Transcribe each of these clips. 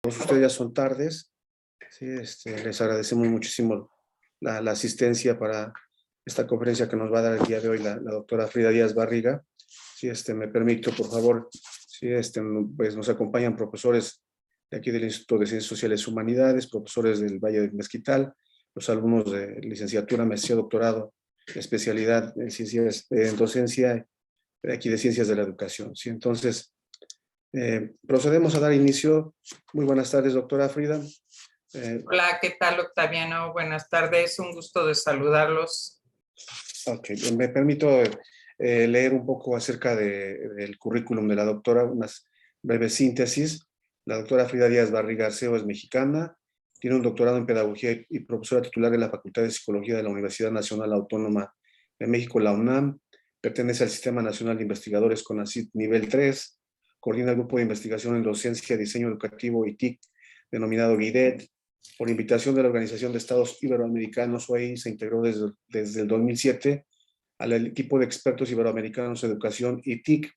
Ustedes ya son tardes, ¿sí? Les agradecemos muchísimo la asistencia para esta conferencia que nos va a dar el día de hoy la doctora Frida Díaz Barriga. ¿Sí? Me permito, por favor, ¿sí? Pues nos acompañan profesores de aquí del Instituto de Ciencias Sociales y Humanidades, profesores del Valle del Mezquital, los alumnos de licenciatura, maestría, doctorado, especialidad en ciencias, en docencia, de aquí de Ciencias de la Educación. ¿Sí? Entonces, procedemos a dar inicio. Muy buenas tardes, doctora Frida. Hola, ¿qué tal, Octaviano? Buenas tardes, un gusto de saludarlos. Ok, me permito leer un poco acerca del currículum de la doctora, unas breves síntesis. La doctora Frida Díaz Barriga Arceo es mexicana, tiene un doctorado en Pedagogía y profesora titular de la Facultad de Psicología de la Universidad Nacional Autónoma de México, la UNAM, pertenece al Sistema Nacional de Investigadores CONACYT nivel 3, coordina el Grupo de Investigación en Docencia, Diseño Educativo y TIC, denominado GUIDET. Por invitación de la Organización de Estados Iberoamericanos, OEI, se integró desde el 2007 al equipo de expertos iberoamericanos en educación y TIC.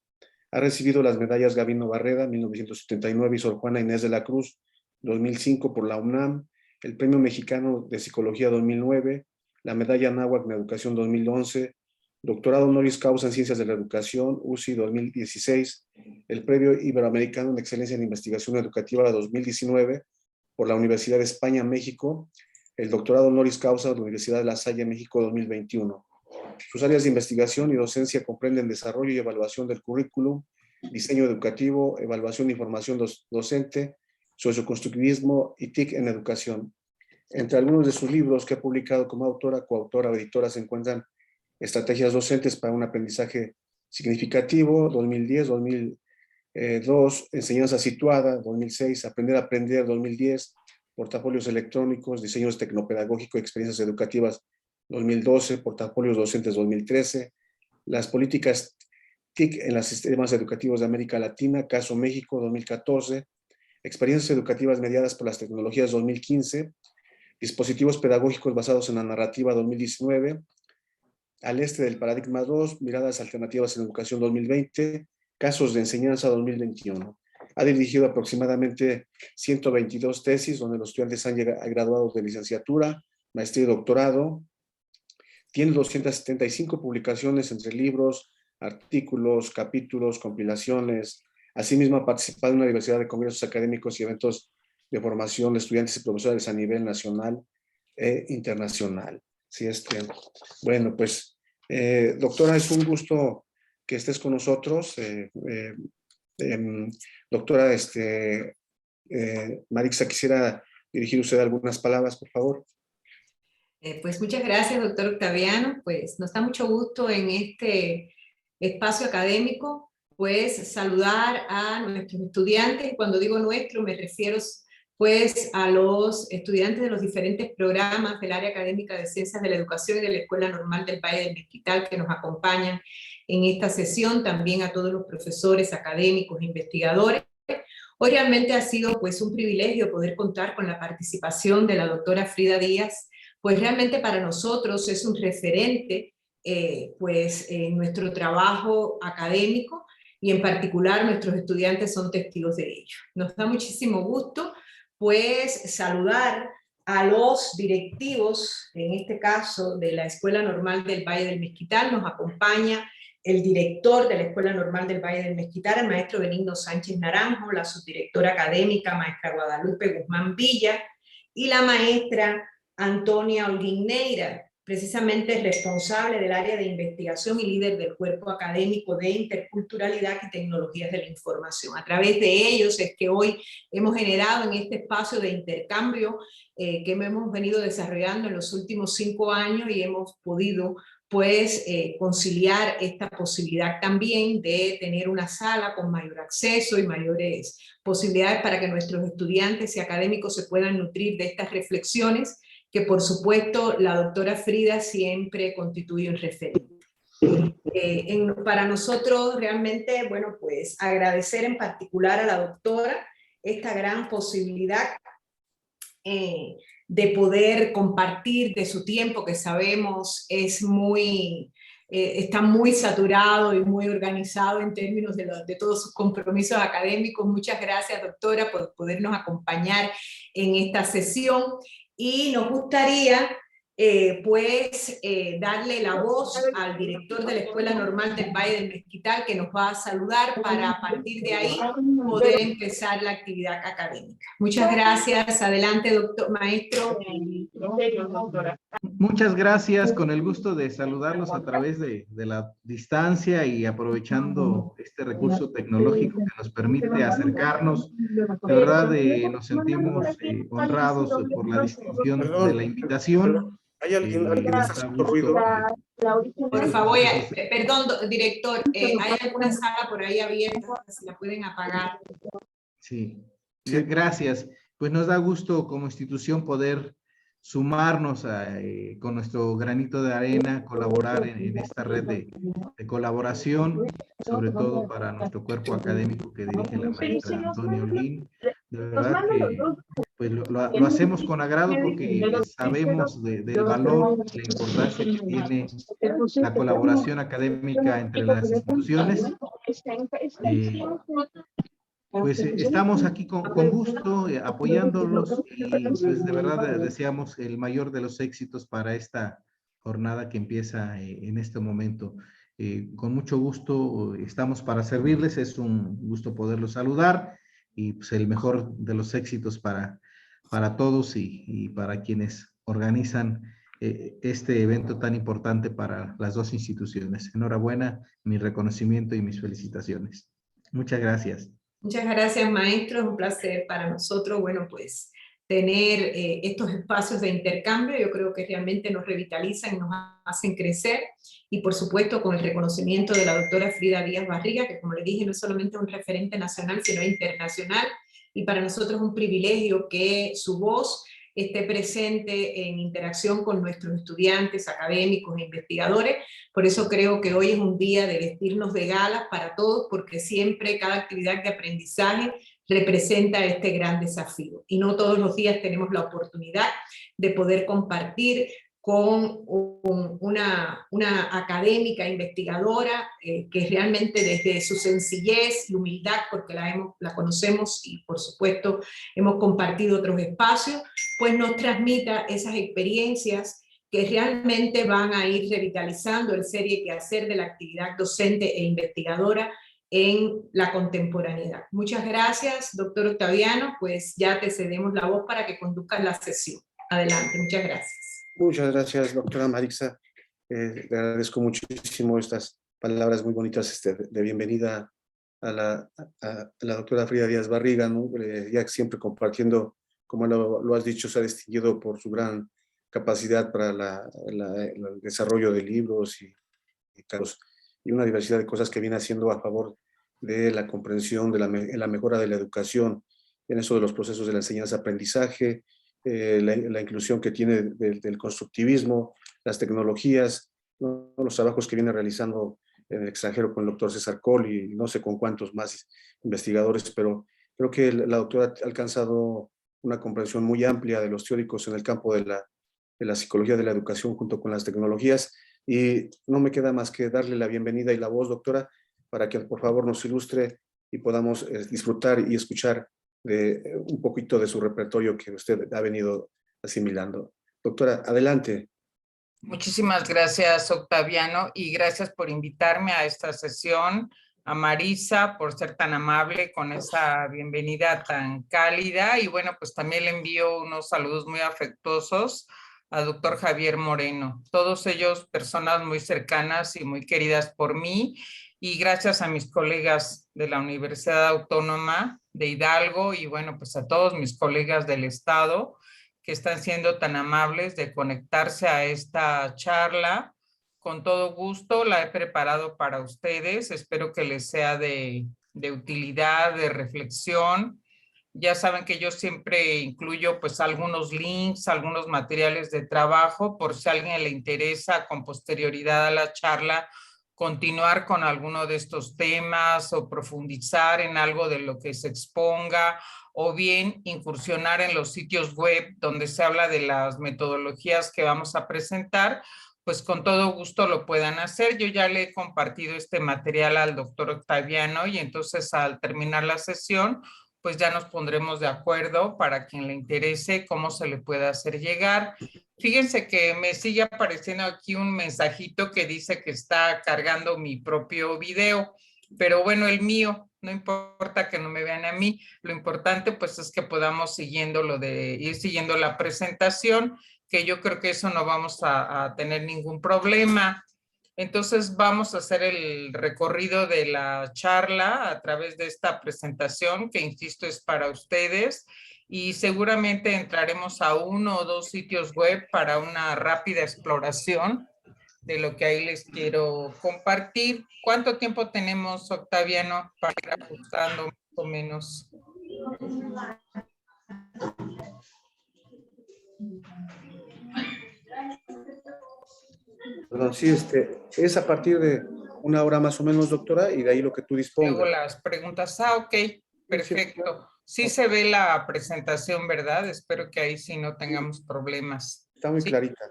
Ha recibido las medallas Gabino Barreda, 1979, y Sor Juana Inés de la Cruz, 2005, por la UNAM, el Premio Mexicano de Psicología 2009, la medalla Anáhuac en Educación 2011, doctorado honoris causa en Ciencias de la Educación, UCI 2016, el Premio Iberoamericano en Excelencia en Investigación Educativa 2019, por la Universidad de España, México, el doctorado honoris causa de la Universidad de La Salle, México 2021. Sus áreas de investigación y docencia comprenden desarrollo y evaluación del currículum, diseño educativo, evaluación de información docente, socioconstructivismo y TIC en educación. Entre algunos de sus libros que ha publicado como autora, coautora o editora se encuentran Estrategias docentes para un aprendizaje significativo, 2010, 2002, Enseñanza situada, 2006, Aprender a aprender, 2010, Portafolios electrónicos, Diseños tecnopedagógicos y experiencias educativas, 2012, Portafolios docentes, 2013, Las políticas TIC en los sistemas educativos de América Latina, Caso México, 2014, Experiencias educativas mediadas por las tecnologías, 2015, Dispositivos pedagógicos basados en la narrativa, 2019, Al este del paradigma 2, Miradas alternativas en educación, 2020, Casos de enseñanza, 2021. Ha dirigido aproximadamente 122 tesis, donde los estudiantes han graduado de licenciatura, maestría y doctorado. Tiene 275 publicaciones entre libros, artículos, capítulos, compilaciones. Asimismo, ha participado en una diversidad de congresos académicos y eventos de formación de estudiantes y profesores a nivel nacional e internacional. Sí, bueno, pues, doctora, es un gusto que estés con nosotros. Doctora, Marixa, quisiera dirigir usted algunas palabras, por favor. Pues muchas gracias, doctor Octaviano. Pues nos da mucho gusto en este espacio académico, pues saludar a nuestros estudiantes. Cuando digo nuestro, me refiero pues a los estudiantes de los diferentes programas del área académica de Ciencias de la Educación y de la Escuela Normal del Valle del Mezquital que nos acompañan en esta sesión, también a todos los profesores académicos e investigadores. Hoy realmente ha sido pues un privilegio poder contar con la participación de la doctora Frida Díaz, pues realmente para nosotros es un referente pues en nuestro trabajo académico y en particular nuestros estudiantes son testigos de ello. Nos da muchísimo gusto pues saludar a los directivos, en este caso de la Escuela Normal del Valle del Mezquital. Nos acompaña el director de la Escuela Normal del Valle del Mezquital, el maestro Benigno Sánchez Naranjo, la subdirectora académica, maestra Guadalupe Guzmán Villa, y la maestra Antonia Holguín Neira, precisamente responsable del área de investigación y líder del cuerpo académico de interculturalidad y tecnologías de la información. A través de ellos es que hoy hemos generado en este espacio de intercambio que hemos venido desarrollando en los últimos 5 años y hemos podido pues conciliar esta posibilidad también de tener una sala con mayor acceso y mayores posibilidades para que nuestros estudiantes y académicos se puedan nutrir de estas reflexiones que por supuesto la doctora Frida siempre constituye un referente. Para nosotros realmente, bueno, pues agradecer en particular a la doctora esta gran posibilidad de poder compartir de su tiempo, que sabemos es muy está muy saturado y muy organizado en términos de todos sus compromisos académicos. Muchas gracias, doctora, por podernos acompañar en esta sesión. Y nos gustaría darle la voz al director de la Escuela Normal del Valle del Mezquital, que nos va a saludar para a partir de ahí poder empezar la actividad académica. Muchas gracias. Adelante, doctor, maestro. Muchas gracias, con el gusto de saludarlos a través de la distancia y aprovechando este recurso tecnológico que nos permite acercarnos. De verdad, nos sentimos honrados por la distinción de la invitación. ¿Hay alguien que está haciendo ruido? Por favor, perdón, director, ¿hay alguna sala por ahí abierta? Si la pueden apagar. Sí, gracias. Pues nos da gusto como institución poder sumarnos con nuestro granito de arena, colaborar en esta red de colaboración, sobre todo para nuestro cuerpo académico que dirige la maestra Antonia Olguín. De verdad que pues lo hacemos con agrado porque sabemos del valor, la importancia que tiene la colaboración académica entre las instituciones. Pues estamos aquí con gusto, apoyándolos y pues de verdad deseamos el mayor de los éxitos para esta jornada que empieza en este momento. Con mucho gusto estamos para servirles, es un gusto poderlos saludar y pues el mejor de los éxitos para todos y para quienes organizan este evento tan importante para las dos instituciones. Enhorabuena, mi reconocimiento y mis felicitaciones. Muchas gracias. Muchas gracias, maestro. Es un placer para nosotros, bueno, pues tener estos espacios de intercambio. Yo creo que realmente nos revitalizan y nos hacen crecer. Y por supuesto con el reconocimiento de la doctora Frida Díaz Barriga, que como le dije, no es solamente un referente nacional, sino internacional. Y para nosotros es un privilegio que su voz esté presente en interacción con nuestros estudiantes, académicos e investigadores. Por eso creo que hoy es un día de vestirnos de gala para todos, porque siempre cada actividad de aprendizaje representa este gran desafío. Y no todos los días tenemos la oportunidad de poder compartir con una académica investigadora que realmente desde su sencillez y humildad, porque la conocemos y por supuesto hemos compartido otros espacios, pues nos transmita esas experiencias que realmente van a ir revitalizando el ser y quehacer de la actividad docente e investigadora en la contemporaneidad. Muchas gracias, doctor Octaviano, pues ya te cedemos la voz para que conduzcas la sesión. Adelante, muchas gracias. Muchas gracias, doctora Marixa. Le agradezco muchísimo estas palabras muy bonitas de bienvenida a la doctora Frida Díaz Barriga, ¿no? Ya siempre compartiendo, como lo has dicho, se ha distinguido por su gran capacidad para el desarrollo de libros y una diversidad de cosas que viene haciendo a favor de la comprensión, de la mejora de la educación, en eso de los procesos de la enseñanza-aprendizaje, la inclusión que tiene del constructivismo, las tecnologías, ¿no? Los trabajos que viene realizando en el extranjero con el doctor César Coll y no sé con cuántos más investigadores, pero creo que la doctora ha alcanzado una comprensión muy amplia de los teóricos en el campo de la psicología de la educación junto con las tecnologías, y no me queda más que darle la bienvenida y la voz, doctora, para que por favor nos ilustre y podamos disfrutar y escuchar un poquito de su repertorio que usted ha venido asimilando. Doctora, adelante. Muchísimas gracias, Octaviano, y gracias por invitarme a esta sesión, a Marisa por ser tan amable con esa bienvenida tan cálida, y bueno, pues también le envío unos saludos muy afectuosos a doctor Javier Moreno, todos ellos personas muy cercanas y muy queridas por mí, y gracias a mis colegas de la Universidad Autónoma de Hidalgo y bueno, pues a todos mis colegas del Estado que están siendo tan amables de conectarse a esta charla. Con todo gusto la he preparado para ustedes, espero que les sea de utilidad, de reflexión. Ya saben que yo siempre incluyo pues algunos links, algunos materiales de trabajo, por si a alguien le interesa con posterioridad a la charla continuar con alguno de estos temas o profundizar en algo de lo que se exponga, o bien incursionar en los sitios web donde se habla de las metodologías que vamos a presentar, pues con todo gusto lo puedan hacer. Yo ya le he compartido este material al doctor Octaviano y entonces al terminar la sesión, pues ya nos pondremos de acuerdo para quien le interese cómo se le puede hacer llegar. Fíjense que me sigue apareciendo aquí un mensajito que dice que está cargando mi propio video, pero bueno, el mío, no importa que no me vean a mí, lo importante pues es que podamos ir siguiendo la presentación, que yo creo que eso no vamos a tener ningún problema. Entonces vamos a hacer el recorrido de la charla a través de esta presentación que, insisto, es para ustedes y seguramente entraremos a 1 o 2 sitios web para una rápida exploración de lo que ahí les quiero compartir. ¿Cuánto tiempo tenemos, Octaviano, para ir ajustando más o menos? Perdón, sí, es a partir de 1 hora más o menos, doctora, y de ahí lo que tú Luego dispongas. las preguntas. Ok, perfecto. Sí se ve la presentación, ¿verdad? Espero que ahí sí no tengamos problemas. Está muy Sí. clarita.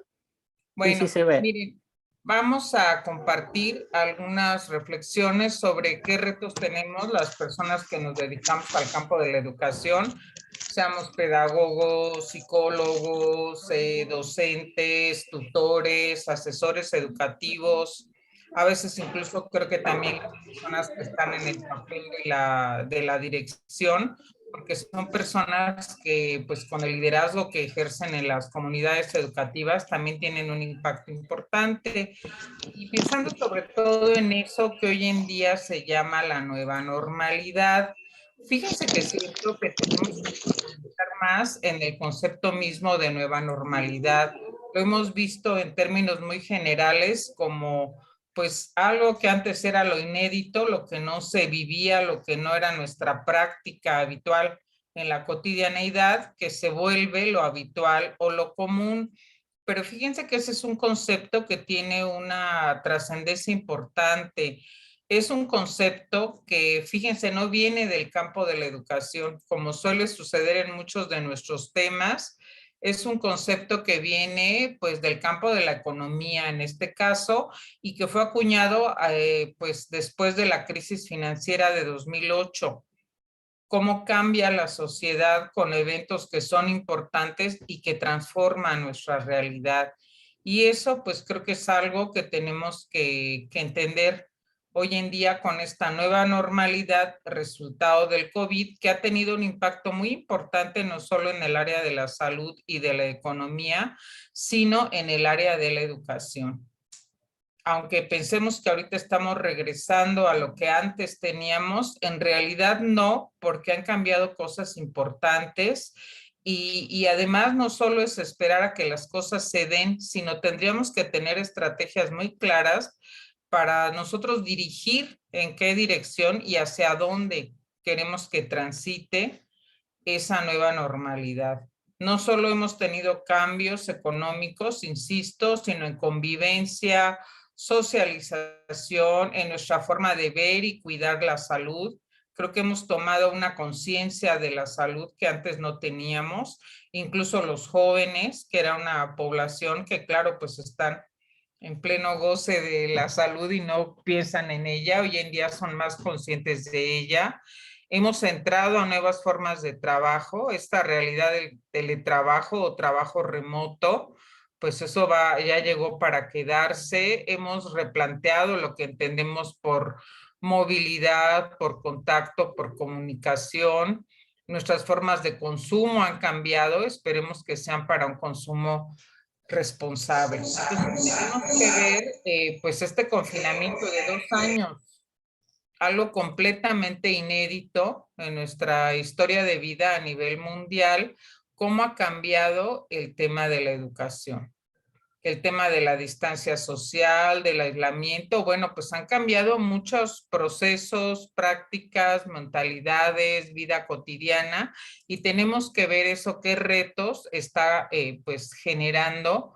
Bueno, Sí, se ve. miren, vamos a compartir algunas reflexiones sobre qué retos tenemos las personas que nos dedicamos al campo de la educación, seamos pedagogos, psicólogos, docentes, tutores, asesores educativos. A veces incluso creo que también las personas que están en el papel de la dirección, porque son personas que pues con el liderazgo que ejercen en las comunidades educativas también tienen un impacto importante. Y pensando sobre todo en eso que hoy en día se llama la nueva normalidad, fíjense que siento que tenemos que profundizar más en el concepto mismo de nueva normalidad. Lo hemos visto en términos muy generales como pues algo que antes era lo inédito, lo que no se vivía, lo que no era nuestra práctica habitual en la cotidianeidad, que se vuelve lo habitual o lo común. Pero fíjense que ese es un concepto que tiene una trascendencia importante. Es un concepto que, fíjense, no viene del campo de la educación, como suele suceder en muchos de nuestros temas. Es un concepto que viene pues del campo de la economía en este caso y que fue acuñado pues después de la crisis financiera de 2008. Cómo cambia la sociedad con eventos que son importantes y que transforman nuestra realidad. Y eso pues creo que es algo que tenemos que entender hoy en día con esta nueva normalidad, resultado del COVID, que ha tenido un impacto muy importante no solo en el área de la salud y de la economía, sino en el área de la educación. Aunque pensemos que ahorita estamos regresando a lo que antes teníamos, en realidad no, porque han cambiado cosas importantes y además no solo es esperar a que las cosas se den, sino tendríamos que tener estrategias muy claras para nosotros dirigir en qué dirección y hacia dónde queremos que transite esa nueva normalidad. No solo hemos tenido cambios económicos, insisto, sino en convivencia, socialización, en nuestra forma de ver y cuidar la salud. Creo que hemos tomado una conciencia de la salud que antes no teníamos, incluso los jóvenes, que era una población que claro, pues están en pleno goce de la salud y no piensan en ella, hoy en día son más conscientes de ella. Hemos entrado a nuevas formas de trabajo, esta realidad del teletrabajo o trabajo remoto, pues eso ya llegó para quedarse. Hemos replanteado lo que entendemos por movilidad, por contacto, por comunicación. Nuestras formas de consumo han cambiado, esperemos que sean para un consumo responsable. Entonces, tenemos que ver, pues, este confinamiento de 2 años, algo completamente inédito en nuestra historia de vida a nivel mundial, cómo ha cambiado el tema de la educación, el tema de la distancia social, del aislamiento. Bueno, pues han cambiado muchos procesos, prácticas, mentalidades, vida cotidiana, y tenemos que ver eso, qué retos está pues generando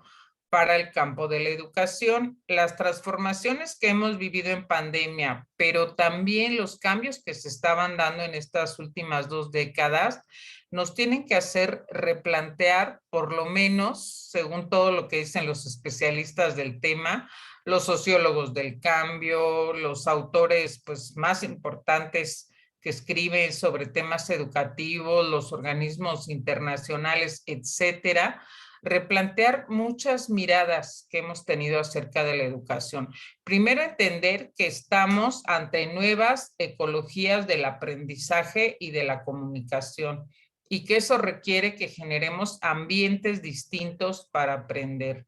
para el campo de la educación. Las transformaciones que hemos vivido en pandemia, pero también los cambios que se estaban dando en estas últimas 2 décadas, nos tienen que hacer replantear, por lo menos, según todo lo que dicen los especialistas del tema, los sociólogos del cambio, los autores pues, más importantes que escriben sobre temas educativos, los organismos internacionales, etcétera, replantear muchas miradas que hemos tenido acerca de la educación. Primero, entender que estamos ante nuevas ecologías del aprendizaje y de la comunicación y que eso requiere que generemos ambientes distintos para aprender.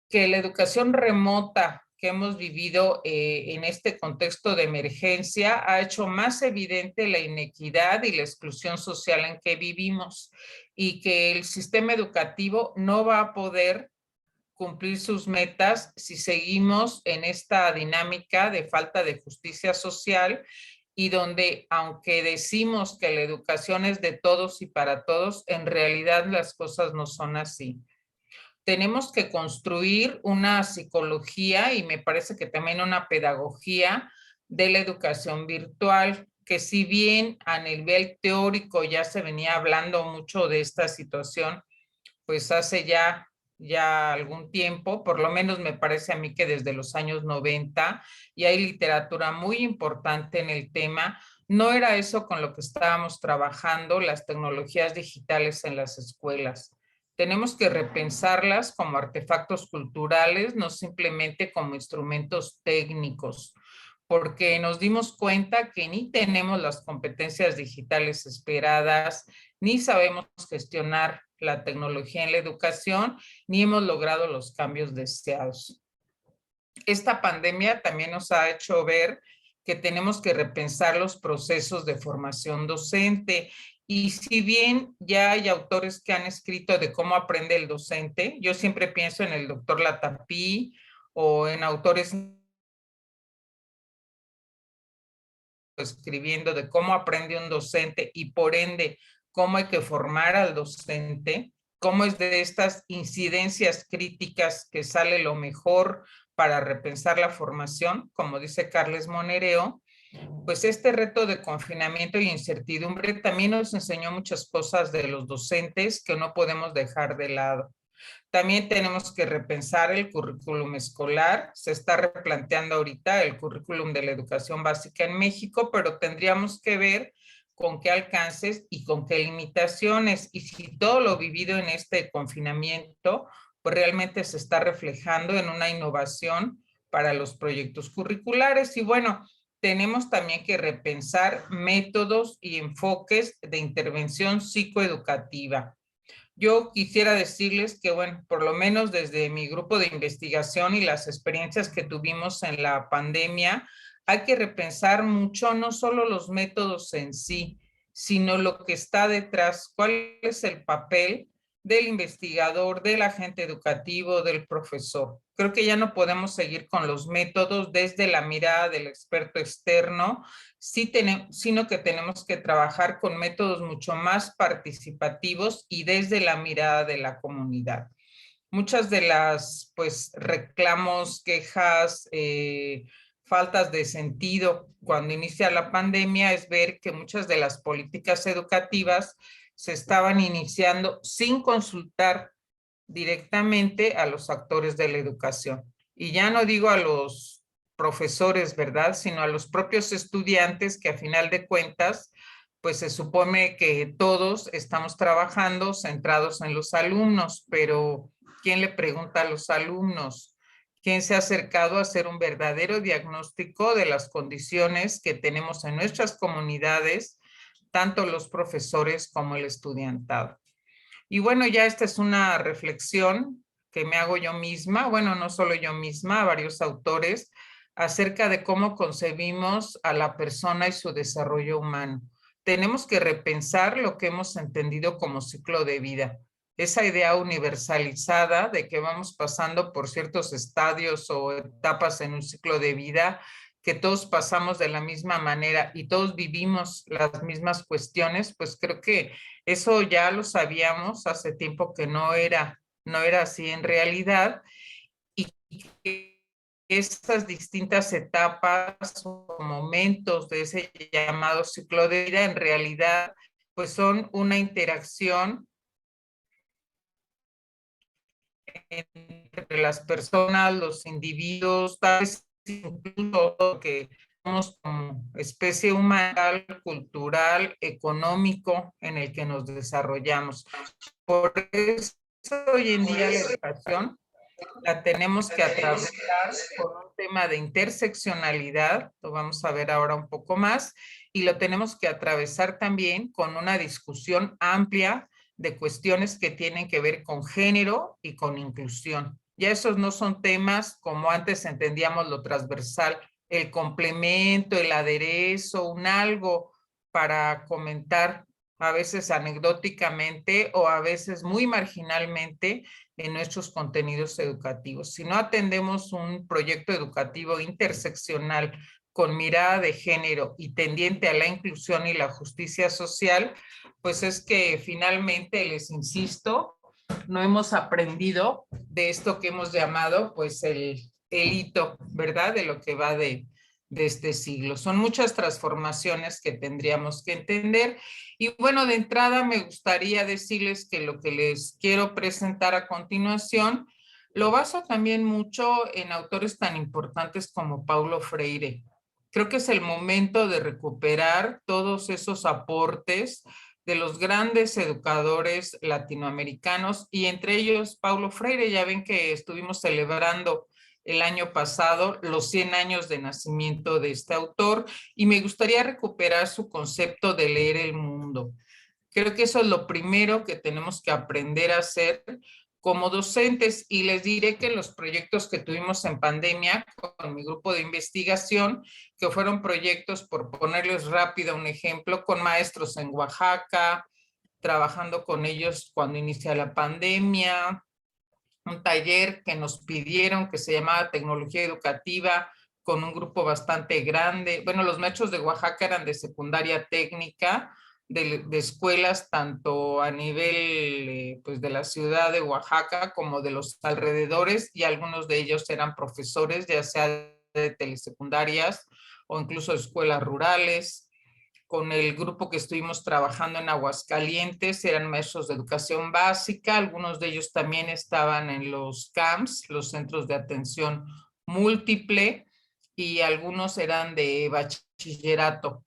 Que la educación remota que hemos vivido en este contexto de emergencia ha hecho más evidente la inequidad y la exclusión social en que vivimos y que el sistema educativo no va a poder cumplir sus metas si seguimos en esta dinámica de falta de justicia social y donde, aunque decimos que la educación es de todos y para todos, en realidad las cosas no son así. Tenemos que construir una psicología y me parece que también una pedagogía de la educación virtual, que si bien a nivel teórico ya se venía hablando mucho de esta situación, pues hace ya algún tiempo, por lo menos me parece a mí que desde los años 90, y hay literatura muy importante en el tema. No era eso con lo que estábamos trabajando, las tecnologías digitales en las escuelas. Tenemos que repensarlas como artefactos culturales, no simplemente como instrumentos técnicos, porque nos dimos cuenta que ni tenemos las competencias digitales esperadas, ni sabemos gestionar la tecnología en la educación, ni hemos logrado los cambios deseados. Esta pandemia también nos ha hecho ver que tenemos que repensar los procesos de formación docente. Y si bien ya hay autores que han escrito de cómo aprende el docente, yo siempre pienso en el doctor Latapí o en autores escribiendo de cómo aprende un docente y por ende cómo hay que formar al docente, cómo es de estas incidencias críticas que sale lo mejor para repensar la formación, como dice Carles Monereo. Pues este reto de confinamiento y incertidumbre también nos enseñó muchas cosas de los docentes que no podemos dejar de lado. También tenemos que repensar el currículum escolar. Se está replanteando ahorita el currículum de la educación básica en México, pero tendríamos que ver con qué alcances y con qué limitaciones. Y si todo lo vivido en este confinamiento, pues realmente se está reflejando en una innovación para los proyectos curriculares. Y bueno, tenemos también que repensar métodos y enfoques de intervención psicoeducativa. Yo quisiera decirles que, bueno, por lo menos desde mi grupo de investigación y las experiencias que tuvimos en la pandemia, hay que repensar mucho no solo los métodos en sí, sino lo que está detrás, cuál es el papel del investigador, del agente educativo, del profesor. Creo que ya no podemos seguir con los métodos desde la mirada del experto externo, sino que tenemos que trabajar con métodos mucho más participativos y desde la mirada de la comunidad. Muchas de las pues reclamos, quejas, faltas de sentido cuando inicia la pandemia es ver que muchas de las políticas educativas se estaban iniciando sin consultar directamente a los actores de la educación. Y ya no digo a los profesores, ¿verdad? Sino a los propios estudiantes que a final de cuentas, pues se supone que todos estamos trabajando centrados en los alumnos, pero ¿quién le pregunta a los alumnos? ¿Quién se ha acercado a hacer un verdadero diagnóstico de las condiciones que tenemos en nuestras comunidades, tanto los profesores como el estudiantado? Y bueno, ya esta es una reflexión que me hago yo misma, bueno, no solo yo misma, varios autores, acerca de cómo concebimos a la persona y su desarrollo humano. Tenemos que repensar lo que hemos entendido como ciclo de vida. Esa idea universalizada de que vamos pasando por ciertos estadios o etapas en un ciclo de vida, que todos pasamos de la misma manera y todos vivimos las mismas cuestiones, pues creo que eso ya lo sabíamos hace tiempo que no era no era así en realidad, y que estas distintas etapas o momentos de ese llamado ciclo de vida en realidad pues son una interacción entre las personas, los individuos, tal vez incluso que somos como especie humana, cultural, económico en el que nos desarrollamos. Por eso hoy en día la educación la tenemos que atravesar con un tema de interseccionalidad, lo vamos a ver ahora un poco más, y lo tenemos que atravesar también con una discusión amplia de cuestiones que tienen que ver con género y con inclusión. Ya esos no son temas como antes entendíamos lo transversal, el complemento, el aderezo, un algo para comentar a veces anecdóticamente o a veces muy marginalmente en nuestros contenidos educativos. Si no atendemos un proyecto educativo interseccional con mirada de género y tendiente a la inclusión y la justicia social, pues es que finalmente, les insisto, no hemos aprendido de esto que hemos llamado pues el hito, ¿verdad? De lo que va de este siglo. Son muchas transformaciones que tendríamos que entender. Y bueno, de entrada me gustaría decirles que lo que les quiero presentar a continuación lo baso también mucho en autores tan importantes como Paulo Freire. Creo que es el momento de recuperar todos esos aportes de los grandes educadores latinoamericanos y entre ellos Paulo Freire. Ya ven que estuvimos celebrando el año pasado los 100 años de nacimiento de este autor y me gustaría recuperar su concepto de leer el mundo. Creo que eso es lo primero que tenemos que aprender a hacer como docentes y les diré que los proyectos que tuvimos en pandemia con mi grupo de investigación, que fueron proyectos, por ponerles rápido un ejemplo, con maestros en Oaxaca, trabajando con ellos cuando inicia la pandemia, un taller que nos pidieron que se llamaba Tecnología Educativa con un grupo bastante grande. Bueno, los maestros de Oaxaca eran de secundaria técnica, de escuelas tanto a nivel pues de la ciudad de Oaxaca como de los alrededores y algunos de ellos eran profesores, ya sea de telesecundarias o incluso de escuelas rurales. Con el grupo que estuvimos trabajando en Aguascalientes, eran maestros de educación básica, algunos de ellos también estaban en los CAMS, los centros de atención múltiple, y algunos eran de bachillerato,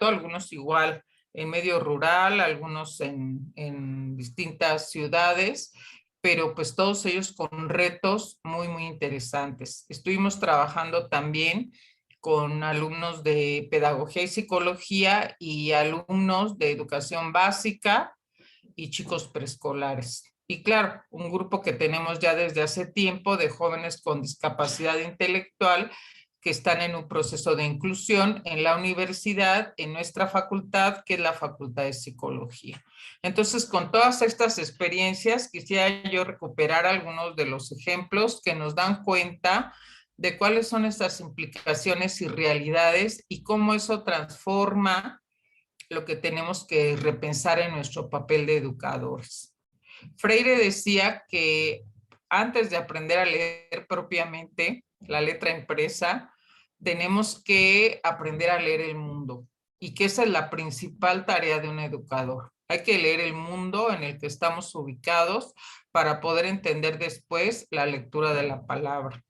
algunos igual en medio rural, algunos en distintas ciudades, pero pues todos ellos con retos muy, muy interesantes. Estuvimos trabajando también con alumnos de pedagogía y psicología y alumnos de educación básica y chicos preescolares. Y claro, un grupo que tenemos ya desde hace tiempo de jóvenes con discapacidad intelectual que están en un proceso de inclusión en la universidad, en nuestra facultad, que es la Facultad de Psicología. Entonces, con todas estas experiencias, quisiera yo recuperar algunos de los ejemplos que nos dan cuenta de cuáles son estas implicaciones y realidades y cómo eso transforma lo que tenemos que repensar en nuestro papel de educadores. Freire decía que antes de aprender a leer propiamente la letra impresa, tenemos que aprender a leer el mundo y que esa es la principal tarea de un educador. Hay que leer el mundo en el que estamos ubicados para poder entender después la lectura de la palabra.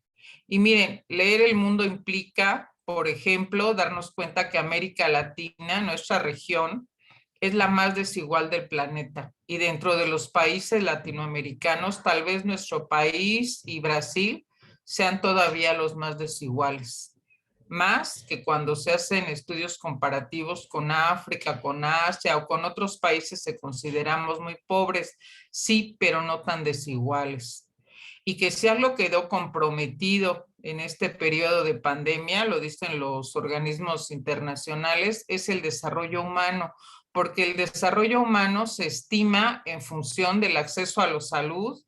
Y miren, leer el mundo implica, por ejemplo, darnos cuenta que América Latina, nuestra región, es la más desigual del planeta. Y dentro de los países latinoamericanos, tal vez nuestro país y Brasil sean todavía los más desiguales. Más que cuando se hacen estudios comparativos con África, con Asia o con otros países que consideramos muy pobres, sí, pero no tan desiguales. Y que si algo quedó comprometido en este periodo de pandemia, lo dicen los organismos internacionales, es el desarrollo humano, porque el desarrollo humano se estima en función del acceso a la salud,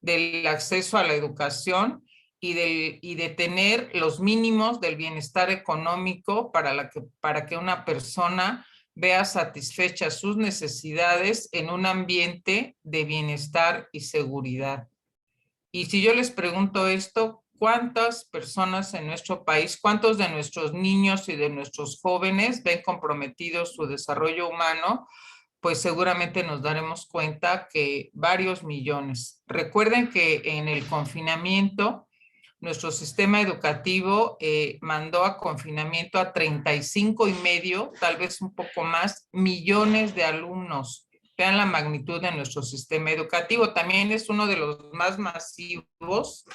del acceso a la educación y de tener los mínimos del bienestar económico para que una persona vea satisfechas sus necesidades en un ambiente de bienestar y seguridad. Y si yo les pregunto esto, ¿cuántas personas en nuestro país, cuántos de nuestros niños y de nuestros jóvenes ven comprometido su desarrollo humano? Pues seguramente nos daremos cuenta que varios millones. Recuerden que en el confinamiento, nuestro sistema educativo mandó a confinamiento a 35,5, tal vez un poco más, millones de alumnos. Vean la magnitud de nuestro sistema educativo. También es uno de los más masivos,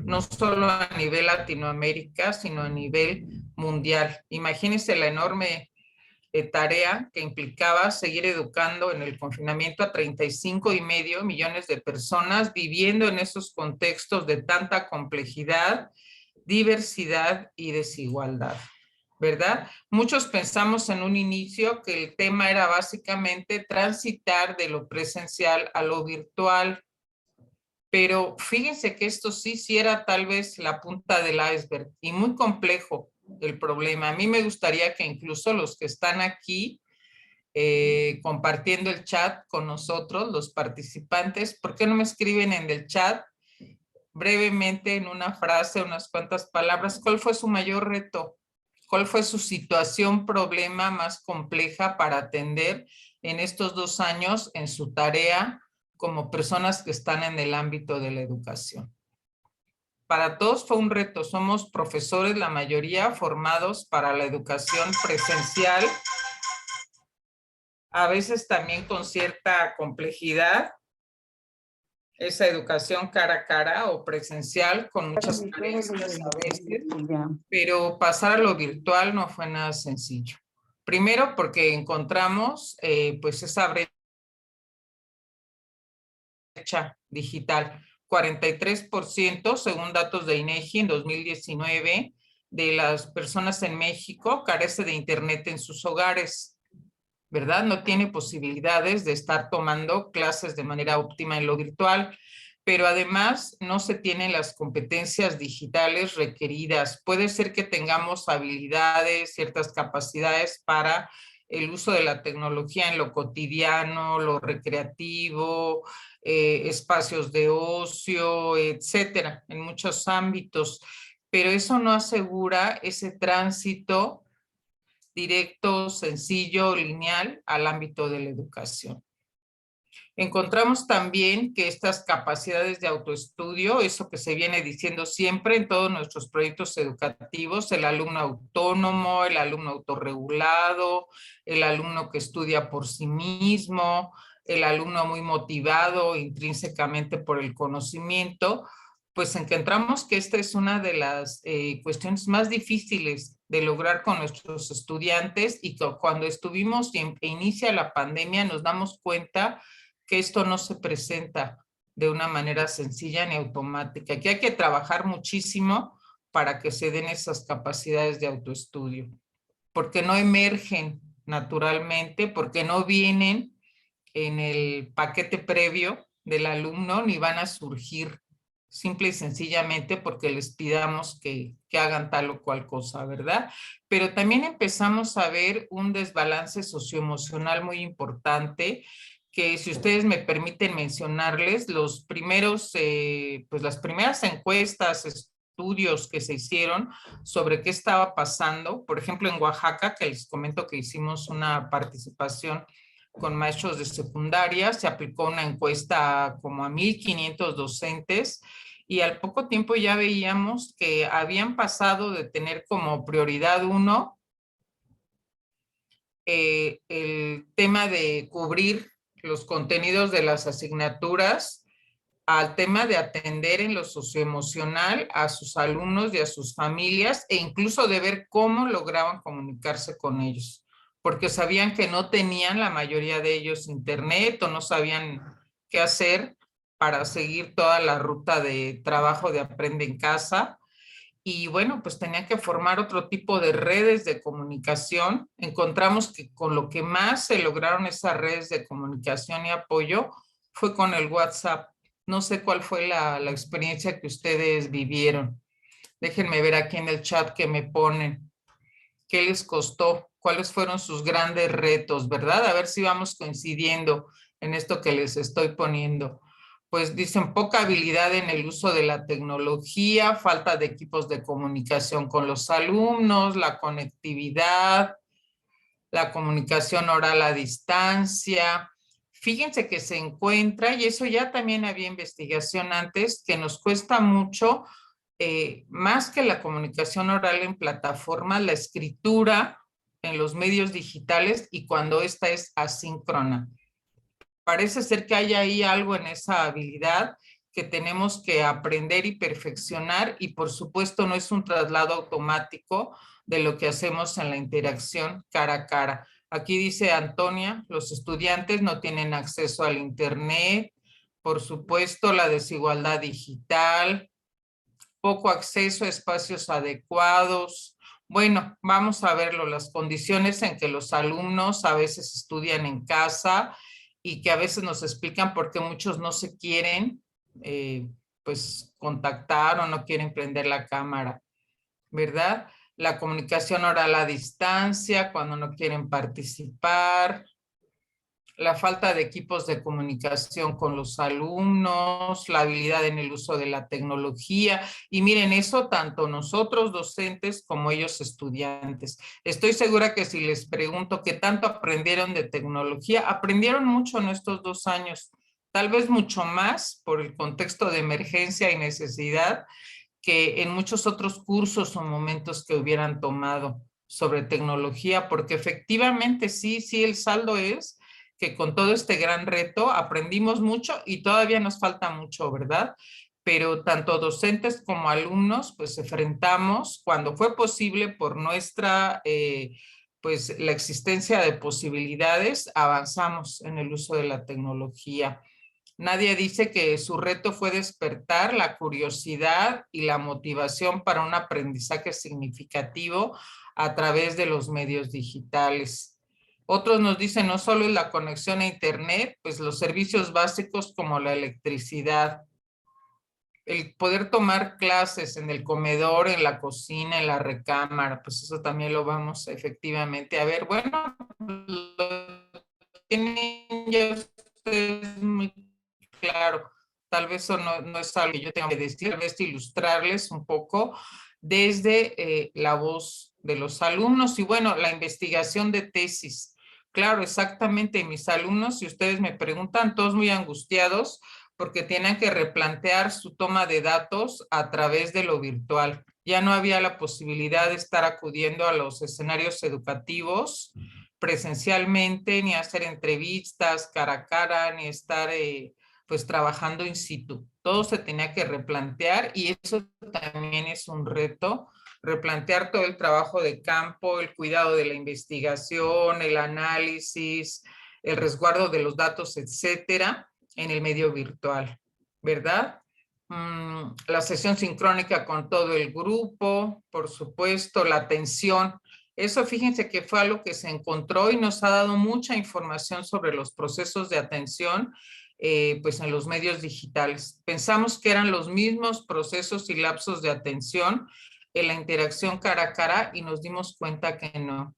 no solo a nivel Latinoamérica, sino a nivel mundial. Imagínense la enorme tarea que implicaba seguir educando en el confinamiento a 35,5 millones de personas viviendo en esos contextos de tanta complejidad, diversidad y desigualdad, ¿verdad? Muchos pensamos en un inicio que el tema era básicamente transitar de lo presencial a lo virtual, pero fíjense que esto sí era tal vez la punta del iceberg y muy complejo el problema. A mí me gustaría que incluso los que están aquí compartiendo el chat con nosotros, los participantes, ¿por qué no me escriben en el chat brevemente en una frase, unas cuantas palabras, cuál fue su mayor reto? ¿Cuál fue su situación, problema más compleja para atender en estos 2 años en su tarea como personas que están en el ámbito de la educación? Para todos fue un reto. Somos profesores, la mayoría, formados para la educación presencial, a veces también con cierta complejidad, esa educación cara a cara o presencial con muchas carencias a veces, pero pasar a lo virtual no fue nada sencillo. Primero porque encontramos pues esa brecha digital. 43%, según datos de INEGI en 2019, de las personas en México carece de internet en sus hogares, ¿verdad? No tiene posibilidades de estar tomando clases de manera óptima en lo virtual, pero además no se tienen las competencias digitales requeridas. Puede ser que tengamos habilidades, ciertas capacidades para el uso de la tecnología en lo cotidiano, lo recreativo, espacios de ocio, etcétera, en muchos ámbitos, pero eso no asegura ese tránsito directo, sencillo, lineal al ámbito de la educación. Encontramos también que estas capacidades de autoestudio, eso que se viene diciendo siempre en todos nuestros proyectos educativos, el alumno autónomo, el alumno autorregulado, el alumno que estudia por sí mismo, el alumno muy motivado intrínsecamente por el conocimiento, pues encontramos que esta es una de las cuestiones más difíciles de lograr con nuestros estudiantes y que cuando estuvimos e inicia la pandemia nos damos cuenta que esto no se presenta de una manera sencilla ni automática, que hay que trabajar muchísimo para que se den esas capacidades de autoestudio, porque no emergen naturalmente, porque no vienen en el paquete previo del alumno, ni van a surgir simple y sencillamente porque les pidamos que hagan tal o cual cosa, ¿verdad? Pero también empezamos a ver un desbalance socioemocional muy importante, que si ustedes me permiten mencionarles, los primeros, pues las primeras encuestas, estudios que se hicieron sobre qué estaba pasando, por ejemplo en Oaxaca, que les comento que hicimos una participación con maestros de secundaria, se aplicó una encuesta como a 1,500 docentes y al poco tiempo ya veíamos que habían pasado de tener como prioridad 1 el tema de cubrir los contenidos de las asignaturas al tema de atender en lo socioemocional a sus alumnos y a sus familias e incluso de ver cómo lograban comunicarse con ellos, porque sabían que no tenían la mayoría de ellos internet o no sabían qué hacer para seguir toda la ruta de trabajo de aprende en casa. Y bueno, pues tenían que formar otro tipo de redes de comunicación. Encontramos que con lo que más se lograron esas redes de comunicación y apoyo fue con el WhatsApp. No sé cuál fue la experiencia que ustedes vivieron. Déjenme ver aquí en el chat que me ponen. ¿Qué les costó cuáles fueron sus grandes retos, ¿verdad? A ver si vamos coincidiendo en esto que les estoy poniendo. Pues dicen poca habilidad en el uso de la tecnología, falta de equipos de comunicación con los alumnos, la conectividad, la comunicación oral a distancia. Fíjense que se encuentra, y eso ya también había investigación antes, que nos cuesta mucho, más que la comunicación oral en plataformas, la escritura en los medios digitales y cuando esta es asíncrona. Parece ser que hay ahí algo en esa habilidad que tenemos que aprender y perfeccionar, y por supuesto no es un traslado automático de lo que hacemos en la interacción cara a cara. Aquí dice Antonia, los estudiantes no tienen acceso al internet, por supuesto la desigualdad digital, poco acceso a espacios adecuados. Bueno, vamos a verlo, las condiciones en que los alumnos a veces estudian en casa y que a veces nos explican por qué muchos no se quieren pues contactar o no quieren prender la cámara, ¿verdad? La comunicación oral a distancia, cuando no quieren participar, la falta de equipos de comunicación con los alumnos, la habilidad en el uso de la tecnología. Y miren, eso tanto nosotros docentes como ellos estudiantes. Estoy segura que si les pregunto qué tanto aprendieron de tecnología, aprendieron mucho en estos 2 años, tal vez mucho más por el contexto de emergencia y necesidad que en muchos otros cursos o momentos que hubieran tomado sobre tecnología, porque efectivamente sí, el saldo es que con todo este gran reto aprendimos mucho y todavía nos falta mucho, ¿verdad? Pero tanto docentes como alumnos, pues enfrentamos, cuando fue posible por nuestra, pues la existencia de posibilidades, avanzamos en el uso de la tecnología. Nadie dice que su reto fue despertar la curiosidad y la motivación para un aprendizaje significativo a través de los medios digitales. Otros nos dicen no solo es la conexión a internet, pues los servicios básicos como la electricidad, el poder tomar clases en el comedor, en la cocina, en la recámara, pues eso también lo vamos efectivamente a ver. Bueno, lo tienen ya ustedes muy claro. Tal vez eso no es algo que yo tenga que decir, tal vez ilustrarles un poco desde la voz de los alumnos y bueno, la investigación de tesis. Claro, exactamente, mis alumnos, si ustedes me preguntan, todos muy angustiados porque tienen que replantear su toma de datos a través de lo virtual. Ya no había la posibilidad de estar acudiendo a los escenarios educativos presencialmente, ni hacer entrevistas cara a cara, ni estar pues trabajando in situ. Todo se tenía que replantear y eso también es un reto, replantear todo el trabajo de campo, el cuidado de la investigación, el análisis, el resguardo de los datos, etcétera, en el medio virtual, ¿verdad? La sesión sincrónica con todo el grupo, por supuesto, la atención. Eso fíjense que fue algo que se encontró y nos ha dado mucha información sobre los procesos de atención pues en los medios digitales. Pensamos que eran los mismos procesos y lapsos de atención en la interacción cara a cara y nos dimos cuenta que no.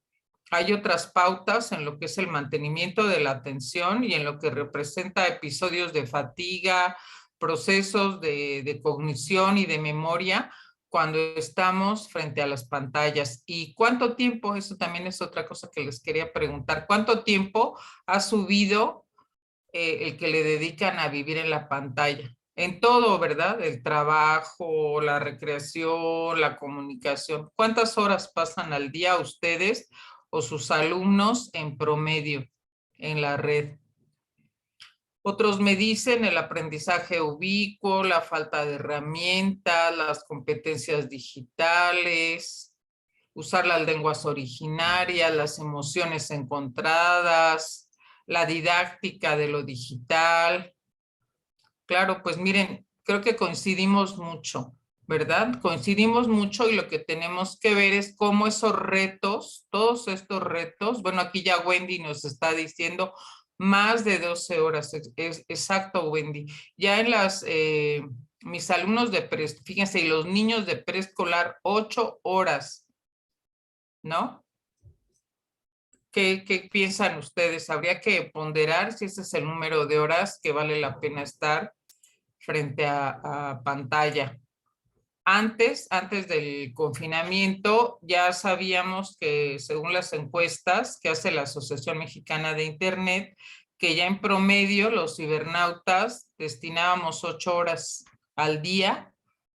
Hay otras pautas en lo que es el mantenimiento de la atención y en lo que representa episodios de fatiga, procesos de cognición y de memoria cuando estamos frente a las pantallas. ¿Y cuánto tiempo? Eso también es otra cosa que les quería preguntar. ¿Cuánto tiempo ha subido el que le dedican a vivir en la pantalla? En todo, ¿verdad? El trabajo, la recreación, la comunicación. ¿Cuántas horas pasan al día ustedes o sus alumnos en promedio en la red? Otros me dicen el aprendizaje ubicuo, la falta de herramientas, las competencias digitales, usar las lenguas originarias, las emociones encontradas, la didáctica de lo digital. Claro, pues miren, creo que coincidimos mucho, ¿verdad? Coincidimos mucho y lo que tenemos que ver es cómo esos retos, todos estos retos, bueno, aquí ya Wendy nos está diciendo más de 12 horas, es exacto, Wendy. Ya en mis alumnos de fíjense, y los niños de preescolar, 8 horas, ¿no? ¿Qué piensan ustedes? ¿Habría que ponderar si ese es el número de horas que vale la pena estar frente a pantalla? Antes del confinamiento, ya sabíamos que según las encuestas que hace la Asociación Mexicana de Internet, que ya en promedio los cibernautas destinábamos 8 horas al día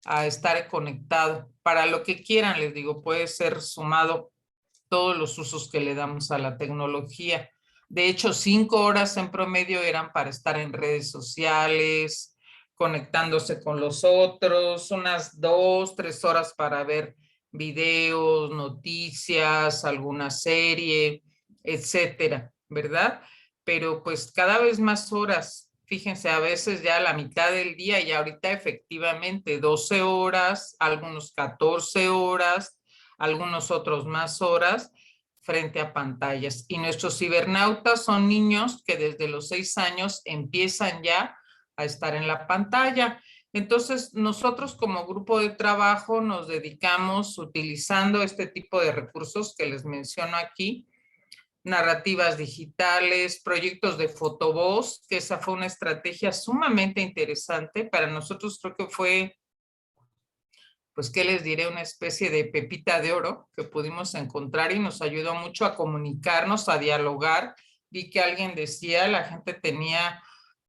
a estar conectado. Para lo que quieran, les digo, puede ser sumado todos los usos que le damos a la tecnología. De hecho, 5 horas en promedio eran para estar en redes sociales, conectándose con los otros, unas 2, 3 horas para ver videos, noticias, alguna serie, etcétera, ¿verdad? Pero pues cada vez más horas, fíjense, a veces ya la mitad del día y ahorita efectivamente 12 horas, algunos 14 horas, algunos otros más horas frente a pantallas. Y nuestros cibernautas son niños que desde los 6 años empiezan ya a estar en la pantalla. Entonces, nosotros como grupo de trabajo nos dedicamos utilizando este tipo de recursos que les menciono aquí, narrativas digitales, proyectos de fotovoz, que esa fue una estrategia sumamente interesante. Para nosotros creo que fue, pues, ¿qué les diré? Una especie de pepita de oro que pudimos encontrar y nos ayudó mucho a comunicarnos, a dialogar. Vi que alguien decía, la gente tenía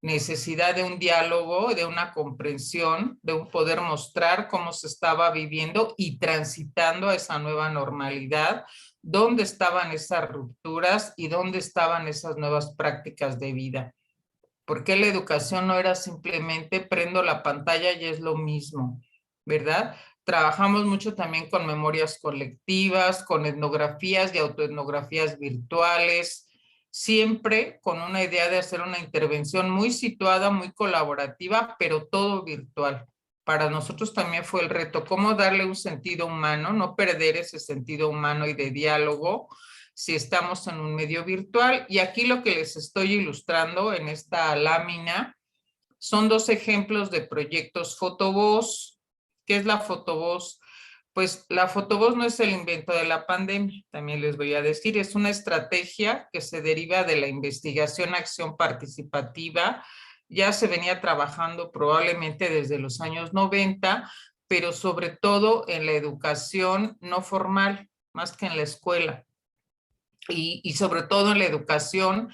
necesidad de un diálogo, de una comprensión, de un poder mostrar cómo se estaba viviendo y transitando a esa nueva normalidad, dónde estaban esas rupturas y dónde estaban esas nuevas prácticas de vida. Porque la educación no era simplemente prendo la pantalla y es lo mismo, ¿verdad? Trabajamos mucho también con memorias colectivas, con etnografías y autoetnografías virtuales, siempre con una idea de hacer una intervención muy situada, muy colaborativa, pero todo virtual. Para nosotros también fue el reto, cómo darle un sentido humano, no perder ese sentido humano y de diálogo si estamos en un medio virtual. Y aquí lo que les estoy ilustrando en esta lámina son 2 ejemplos de proyectos fotovoz. ¿Qué es la fotovoz? Pues la fotovoz no es el invento de la pandemia, también les voy a decir, es una estrategia que se deriva de la investigación acción participativa. Ya se venía trabajando probablemente desde los años 90, pero sobre todo en la educación no formal, más que en la escuela. Y sobre todo en la educación,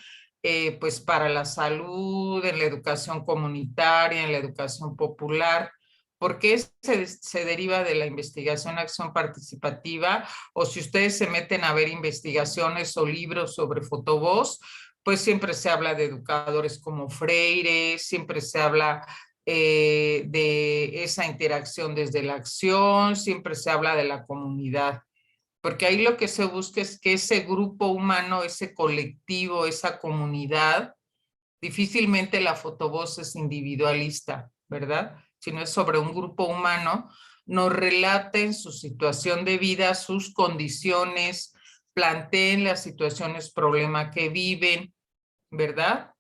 pues para la salud, en la educación comunitaria, en la educación popular. ¿Por qué se deriva de la investigación acción participativa? O si ustedes se meten a ver investigaciones o libros sobre fotovoz, pues siempre se habla de educadores como Freire, siempre se habla de esa interacción desde la acción, siempre se habla de la comunidad. Porque ahí lo que se busca es que ese grupo humano, ese colectivo, esa comunidad, difícilmente la fotovoz es individualista, ¿verdad? Sino es sobre un grupo humano, nos relaten su situación de vida, sus condiciones, planteen las situaciones, problema que viven, ¿verdad?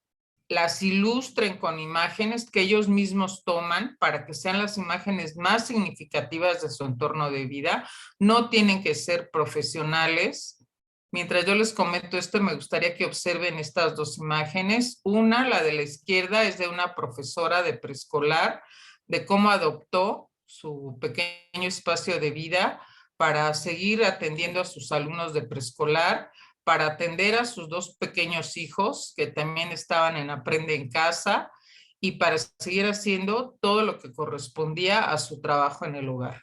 Las ilustren con imágenes que ellos mismos toman para que sean las imágenes más significativas de su entorno de vida. No tienen que ser profesionales. Mientras yo les comento esto, me gustaría que observen estas 2 imágenes. Una, la de la izquierda, es de una profesora de preescolar, de cómo adoptó su pequeño espacio de vida para seguir atendiendo a sus alumnos de preescolar, para atender a sus 2 pequeños hijos que también estaban en Aprende en Casa y para seguir haciendo todo lo que correspondía a su trabajo en el hogar.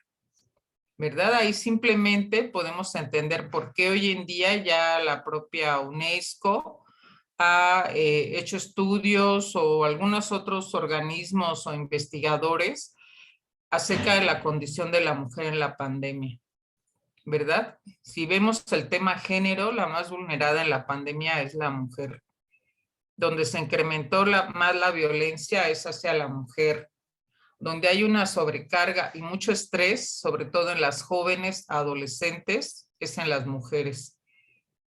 ¿Verdad? Ahí simplemente podemos entender por qué hoy en día ya la propia UNESCO ha hecho estudios o algunos otros organismos o investigadores acerca de la condición de la mujer en la pandemia. ¿Verdad? Si vemos el tema género, la más vulnerada en la pandemia es la mujer. Donde se incrementó más la violencia es hacia la mujer. Donde hay una sobrecarga y mucho estrés, sobre todo en las jóvenes adolescentes, es en las mujeres.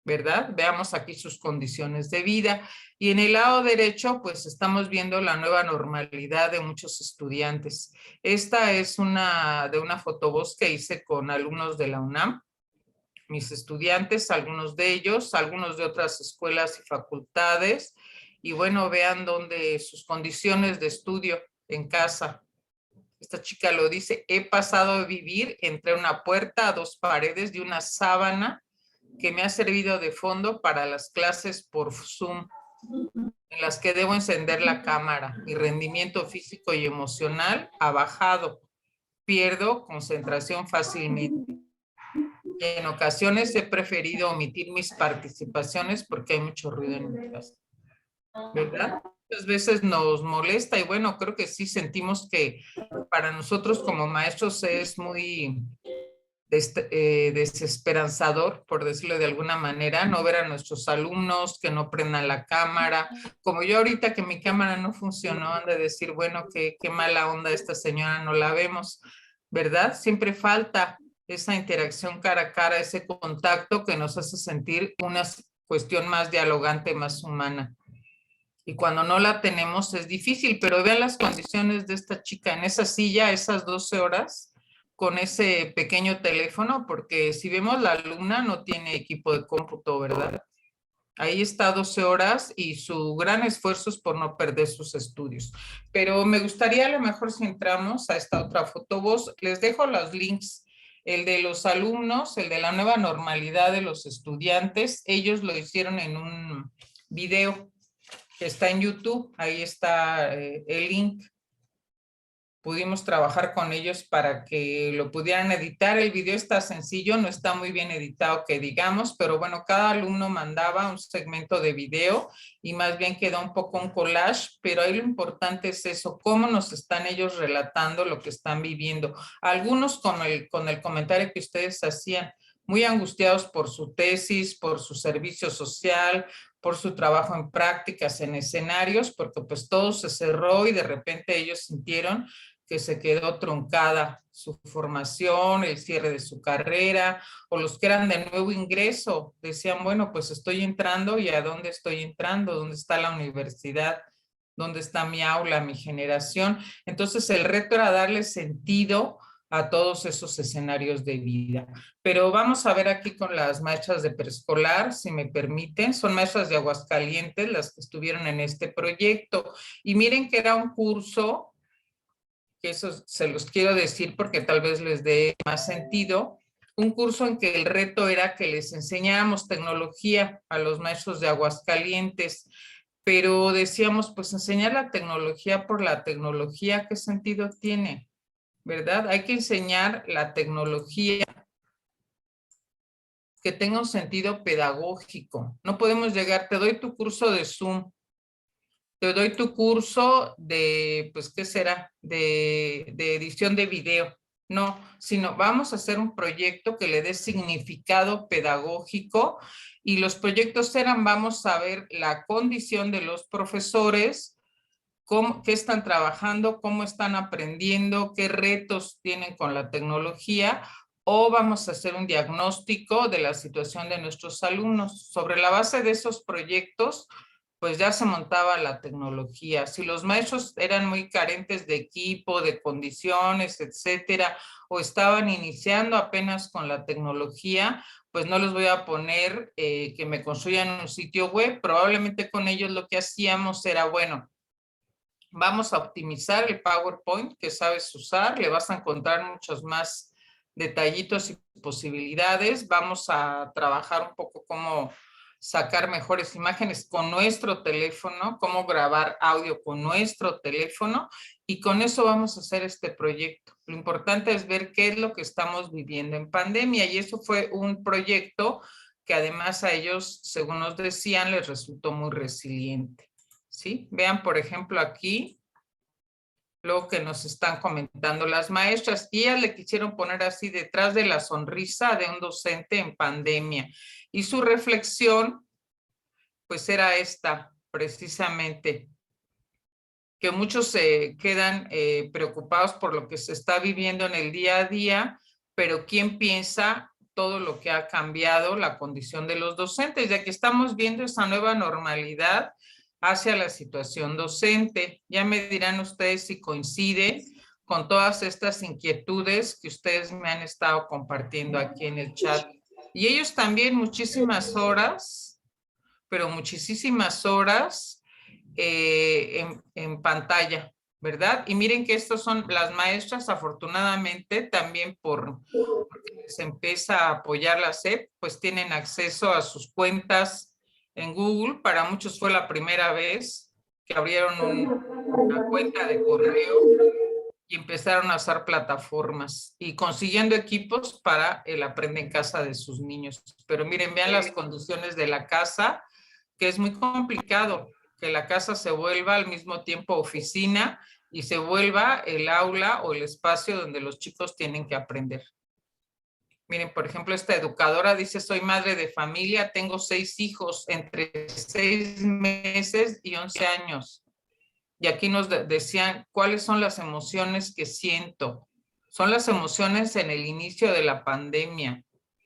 ¿Verdad? Veamos aquí sus condiciones de vida. Y en el lado derecho, pues estamos viendo la nueva normalidad de muchos estudiantes. Esta es de una fotovoz que hice con alumnos de la UNAM, mis estudiantes, algunos de ellos, algunos de otras escuelas y facultades, y bueno, vean dónde sus condiciones de estudio en casa. Esta chica lo dice, he pasado a vivir entre una puerta a 2 paredes de una sábana que me ha servido de fondo para las clases por Zoom, en las que debo encender la cámara. Mi rendimiento físico y emocional ha bajado. Pierdo concentración fácilmente. Y en ocasiones he preferido omitir mis participaciones porque hay mucho ruido en mi casa. ¿Verdad? Muchas veces nos molesta y bueno, creo que sí sentimos que para nosotros como maestros es muy desesperanzador, por decirlo de alguna manera, no ver a nuestros alumnos que no prendan la cámara. Como yo ahorita que mi cámara no funcionó, han de decir, bueno, qué mala onda esta señora, no la vemos, ¿verdad? Siempre falta esa interacción cara a cara, ese contacto que nos hace sentir una cuestión más dialogante, más humana. Y cuando no la tenemos es difícil, pero vean las condiciones de esta chica en esa silla, esas 12 horas, con ese pequeño teléfono, porque si vemos la alumna no tiene equipo de cómputo, ¿verdad? Ahí está 12 horas y su gran esfuerzo es por no perder sus estudios. Pero me gustaría a lo mejor si entramos a esta otra fotovoz, les dejo los links, el de los alumnos, el de la nueva normalidad de los estudiantes, ellos lo hicieron en un video que está en YouTube, ahí está el link. Pudimos trabajar con ellos para que lo pudieran editar. El video está sencillo, no está muy bien editado que digamos, pero bueno, cada alumno mandaba un segmento de video y más bien quedó un poco un collage, pero ahí lo importante es eso, cómo nos están ellos relatando lo que están viviendo. Algunos con el comentario que ustedes hacían, muy angustiados por su tesis, por su servicio social, por su trabajo en prácticas, en escenarios, porque pues todo se cerró y de repente ellos sintieron que se quedó truncada su formación, el cierre de su carrera, o los que eran de nuevo ingreso, decían, bueno, pues estoy entrando y ¿a dónde estoy entrando? ¿Dónde está la universidad? ¿Dónde está mi aula, mi generación? Entonces el reto era darle sentido a todos esos escenarios de vida. Pero vamos a ver aquí con las maestras de preescolar, si me permiten, son maestras de Aguascalientes las que estuvieron en este proyecto. Y miren que era un curso, que eso se los quiero decir porque tal vez les dé más sentido, un curso en que el reto era que les enseñáramos tecnología a los maestros de Aguascalientes, pero decíamos, pues enseñar la tecnología por la tecnología, ¿qué sentido tiene? ¿Verdad? Hay que enseñar la tecnología que tenga un sentido pedagógico. No podemos llegar, te doy tu curso de Zoom, te doy tu curso de, pues, ¿qué será? De edición de video. No, sino vamos a hacer un proyecto que le dé significado pedagógico y los proyectos eran, vamos a ver la condición de los profesores, qué están trabajando, cómo están aprendiendo, qué retos tienen con la tecnología, o vamos a hacer un diagnóstico de la situación de nuestros alumnos. Sobre la base de esos proyectos, pues ya se montaba la tecnología. Si los maestros eran muy carentes de equipo, de condiciones, etcétera, o estaban iniciando apenas con la tecnología, pues no les voy a poner que me construyan un sitio web. Probablemente con ellos lo que hacíamos era, bueno, vamos a optimizar el PowerPoint que sabes usar, le vas a encontrar muchos más detallitos y posibilidades. Vamos a trabajar un poco cómo sacar mejores imágenes con nuestro teléfono, cómo grabar audio con nuestro teléfono y con eso vamos a hacer este proyecto. Lo importante es ver qué es lo que estamos viviendo en pandemia y eso fue un proyecto que además a ellos, según nos decían, les resultó muy resiliente. ¿Sí? Vean, por ejemplo, aquí lo que nos están comentando las maestras. Y ellas le quisieron poner así detrás de la sonrisa de un docente en pandemia. Y su reflexión, pues era esta, precisamente, que muchos se quedan preocupados por lo que se está viviendo en el día a día, pero ¿quién piensa todo lo que ha cambiado la condición de los docentes? Ya que estamos viendo esa nueva normalidad hacia la situación docente. Ya me dirán ustedes si coincide con todas estas inquietudes que ustedes me han estado compartiendo aquí en el chat. Y ellos también muchísimas horas, pero muchísimas horas en pantalla, ¿verdad? Y miren que estos son las maestras, afortunadamente, también porque se empieza a apoyar la SEP, pues tienen acceso a sus cuentas en Google. Para muchos fue la primera vez que abrieron una cuenta de correo y empezaron a usar plataformas y consiguiendo equipos para el aprende en casa de sus niños. Pero miren, vean las condiciones de la casa, que es muy complicado que la casa se vuelva al mismo tiempo oficina y se vuelva el aula o el espacio donde los chicos tienen que aprender. Miren, por ejemplo, esta educadora dice, soy madre de familia, tengo 6 hijos entre 6 meses y 11 años. Y aquí nos decían, ¿cuáles son las emociones que siento? Son las emociones en el inicio de la pandemia.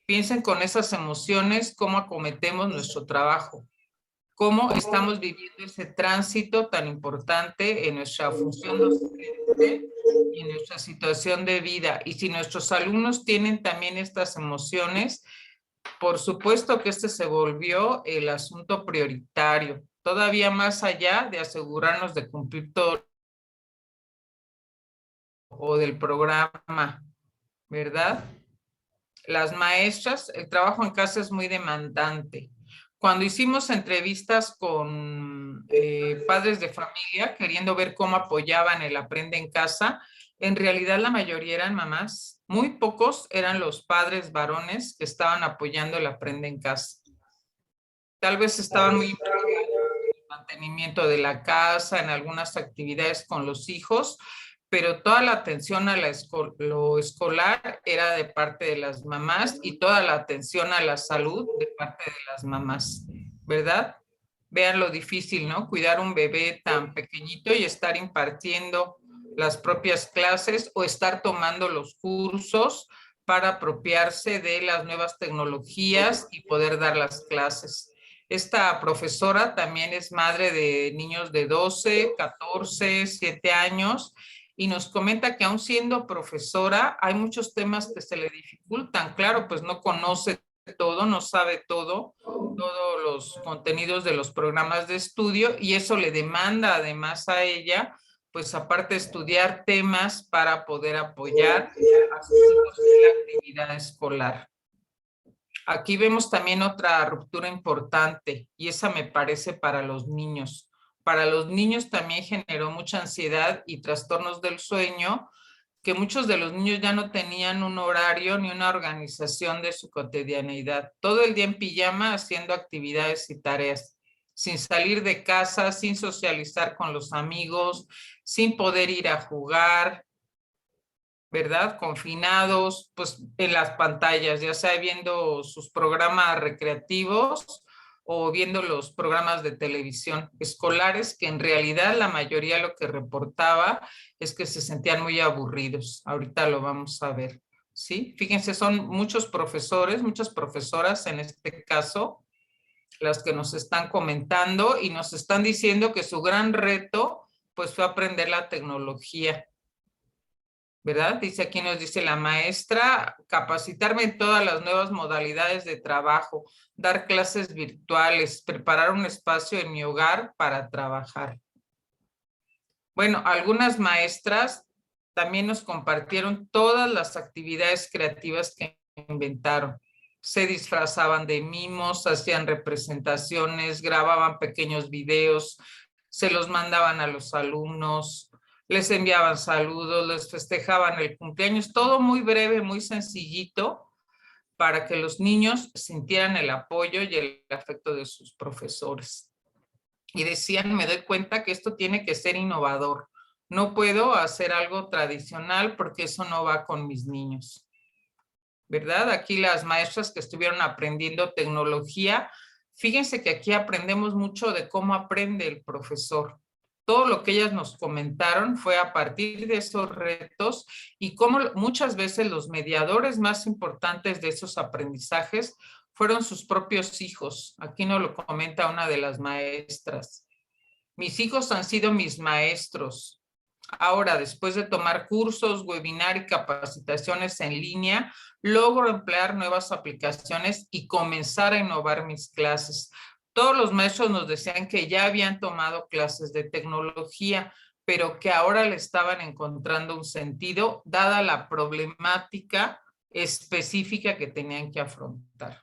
Piensen con esas emociones cómo acometemos nuestro trabajo, cómo estamos viviendo ese tránsito tan importante en nuestra función docente y en nuestra situación de vida. Y si nuestros alumnos tienen también estas emociones, por supuesto que este se volvió el asunto prioritario, todavía más allá de asegurarnos de cumplir todo o del programa, ¿verdad? Las maestras, el trabajo en casa es muy demandante. Cuando hicimos entrevistas con padres de familia, queriendo ver cómo apoyaban el aprende en casa, en realidad la mayoría eran mamás. Muy pocos eran los padres varones que estaban apoyando el aprende en casa. Tal vez estaban muy implicados en el mantenimiento de la casa, en algunas actividades con los hijos, pero toda la atención a lo escolar era de parte de las mamás y toda la atención a la salud de parte de las mamás, ¿verdad? Vean lo difícil, ¿no? Cuidar un bebé tan pequeñito y estar impartiendo las propias clases o estar tomando los cursos para apropiarse de las nuevas tecnologías y poder dar las clases. Esta profesora también es madre de niños de 12, 14, 7 años y nos comenta que aún siendo profesora hay muchos temas que se le dificultan. Claro, pues no conoce todo, no sabe todo, todos los contenidos de los programas de estudio y eso le demanda además a ella, pues aparte de estudiar temas para poder apoyar a sus hijos en la actividad escolar. Aquí vemos también otra ruptura importante y esa me parece para los niños. Para los niños también generó mucha ansiedad y trastornos del sueño, que muchos de los niños ya no tenían un horario ni una organización de su cotidianeidad. Todo el día en pijama haciendo actividades y tareas, sin salir de casa, sin socializar con los amigos, sin poder ir a jugar, ¿verdad? Confinados, pues en las pantallas, ya sea viendo sus programas recreativos o viendo los programas de televisión escolares, que en realidad la mayoría lo que reportaba es que se sentían muy aburridos. Ahorita lo vamos a ver, ¿sí? Fíjense, son muchos profesores, muchas profesoras en este caso, las que nos están comentando y nos están diciendo que su gran reto, pues fue aprender la tecnología, ¿verdad? Dice aquí, nos dice la maestra, capacitarme en todas las nuevas modalidades de trabajo, dar clases virtuales, preparar un espacio en mi hogar para trabajar. Bueno, algunas maestras también nos compartieron todas las actividades creativas que inventaron. Se disfrazaban de mimos, hacían representaciones, grababan pequeños videos, se los mandaban a los alumnos, les enviaban saludos, les festejaban el cumpleaños, todo muy breve, muy sencillito, para que los niños sintieran el apoyo y el afecto de sus profesores. Y decían, me doy cuenta que esto tiene que ser innovador. No puedo hacer algo tradicional porque eso no va con mis niños, ¿verdad? Aquí las maestras que estuvieron aprendiendo tecnología, fíjense que aquí aprendemos mucho de cómo aprende el profesor. Todo lo que ellas nos comentaron fue a partir de esos retos y cómo muchas veces los mediadores más importantes de esos aprendizajes fueron sus propios hijos. Aquí nos lo comenta una de las maestras. Mis hijos han sido mis maestros. Ahora, después de tomar cursos, webinar y capacitaciones en línea, logro emplear nuevas aplicaciones y comenzar a innovar mis clases. Todos los maestros nos decían que ya habían tomado clases de tecnología, pero que ahora le estaban encontrando un sentido, dada la problemática específica que tenían que afrontar,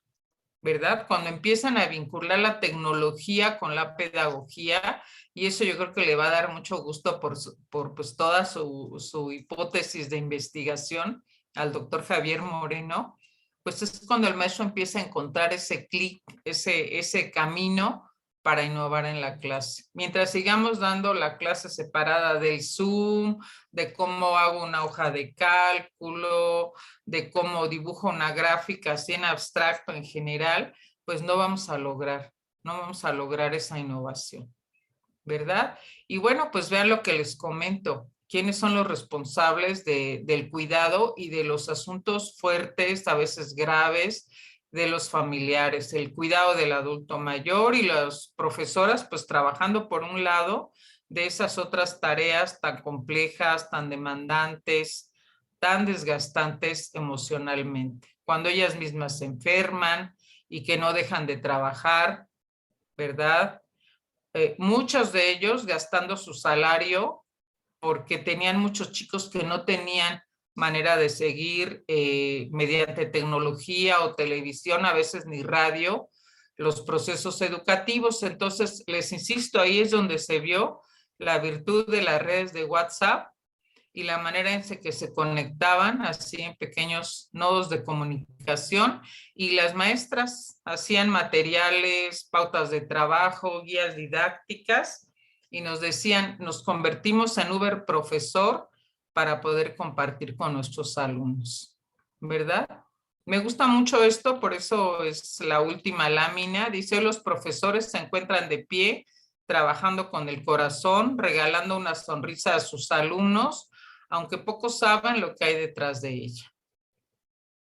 ¿verdad? Cuando empiezan a vincular la tecnología con la pedagogía, y eso yo creo que le va a dar mucho gusto por pues, toda su hipótesis de investigación al doctor Javier Moreno, pues es cuando el maestro empieza a encontrar ese clic, ese camino para innovar en la clase. Mientras sigamos dando la clase separada del Zoom, de cómo hago una hoja de cálculo, de cómo dibujo una gráfica así en abstracto en general, pues no vamos a lograr esa innovación, ¿verdad? Y bueno, pues vean lo que les comento. ¿Quiénes son los responsables del cuidado y de los asuntos fuertes, a veces graves, de los familiares? El cuidado del adulto mayor y las profesoras, pues trabajando por un lado de esas otras tareas tan complejas, tan demandantes, tan desgastantes emocionalmente. Cuando ellas mismas se enferman y que no dejan de trabajar, ¿verdad? Muchos de ellos gastando su salario porque tenían muchos chicos que no tenían manera de seguir mediante tecnología o televisión, a veces ni radio, los procesos educativos. Entonces, les insisto, ahí es donde se vio la virtud de las redes de WhatsApp y la manera en que se conectaban así en pequeños nodos de comunicación, y las maestras hacían materiales, pautas de trabajo, guías didácticas, y nos decían, nos convertimos en Uber profesor para poder compartir con nuestros alumnos, ¿verdad? Me gusta mucho esto, por eso es la última lámina. Dice, los profesores se encuentran de pie, trabajando con el corazón, regalando una sonrisa a sus alumnos, aunque pocos saben lo que hay detrás de ella,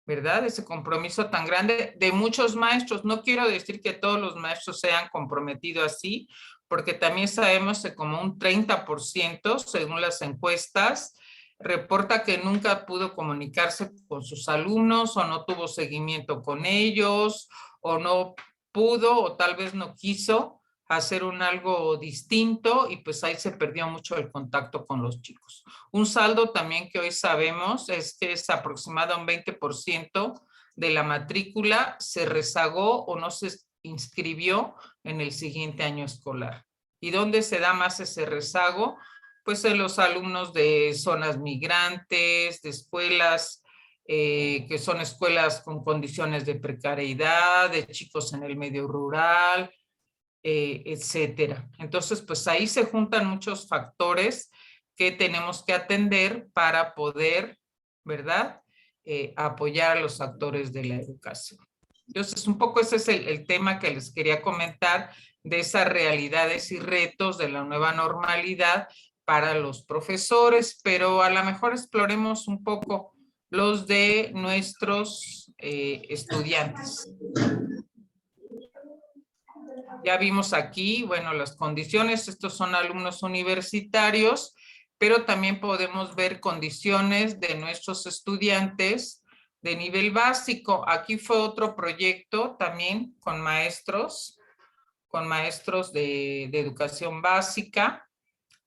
¿verdad? Ese compromiso tan grande de muchos maestros. No quiero decir que todos los maestros se hayan comprometido así, porque también sabemos que como un 30%, según las encuestas, reporta que nunca pudo comunicarse con sus alumnos o no tuvo seguimiento con ellos o no pudo o tal vez no quiso hacer un algo distinto, y pues ahí se perdió mucho el contacto con los chicos. Un saldo también que hoy sabemos es que es aproximado a un 20% de la matrícula se rezagó o no se inscribió en el siguiente año escolar. ¿Y dónde se da más ese rezago? Pues en los alumnos de zonas migrantes, de escuelas que son escuelas con condiciones de precariedad, de chicos en el medio rural, etcétera. Entonces, pues ahí se juntan muchos factores que tenemos que atender para poder, ¿verdad? Apoyar a los actores de la educación. Entonces, un poco ese es el tema que les quería comentar de esas realidades y retos de la nueva normalidad para los profesores, pero a lo mejor exploremos un poco los de nuestros estudiantes. Ya vimos aquí, bueno, las condiciones, estos son alumnos universitarios, pero también podemos ver condiciones de nuestros estudiantes de nivel básico. Aquí fue otro proyecto también con maestros de educación básica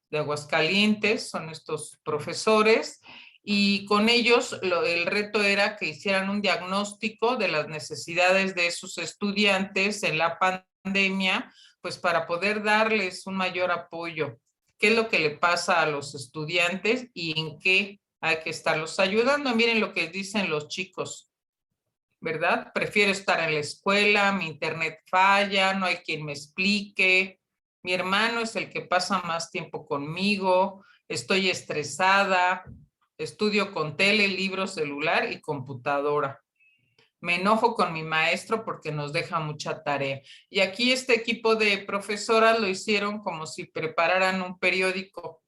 de Aguascalientes, son estos profesores, y con ellos el reto era que hicieran un diagnóstico de las necesidades de sus estudiantes en la pandemia, pues para poder darles un mayor apoyo. ¿Qué es lo que le pasa a los estudiantes y en qué hay que estarlos ayudando? Miren lo que dicen los chicos, ¿verdad? Prefiero estar en la escuela, mi internet falla, no hay quien me explique, mi hermano es el que pasa más tiempo conmigo, estoy estresada, estudio con tele, libro, celular y computadora. Me enojo con mi maestro porque nos deja mucha tarea. Y aquí este equipo de profesoras lo hicieron como si prepararan un periódico.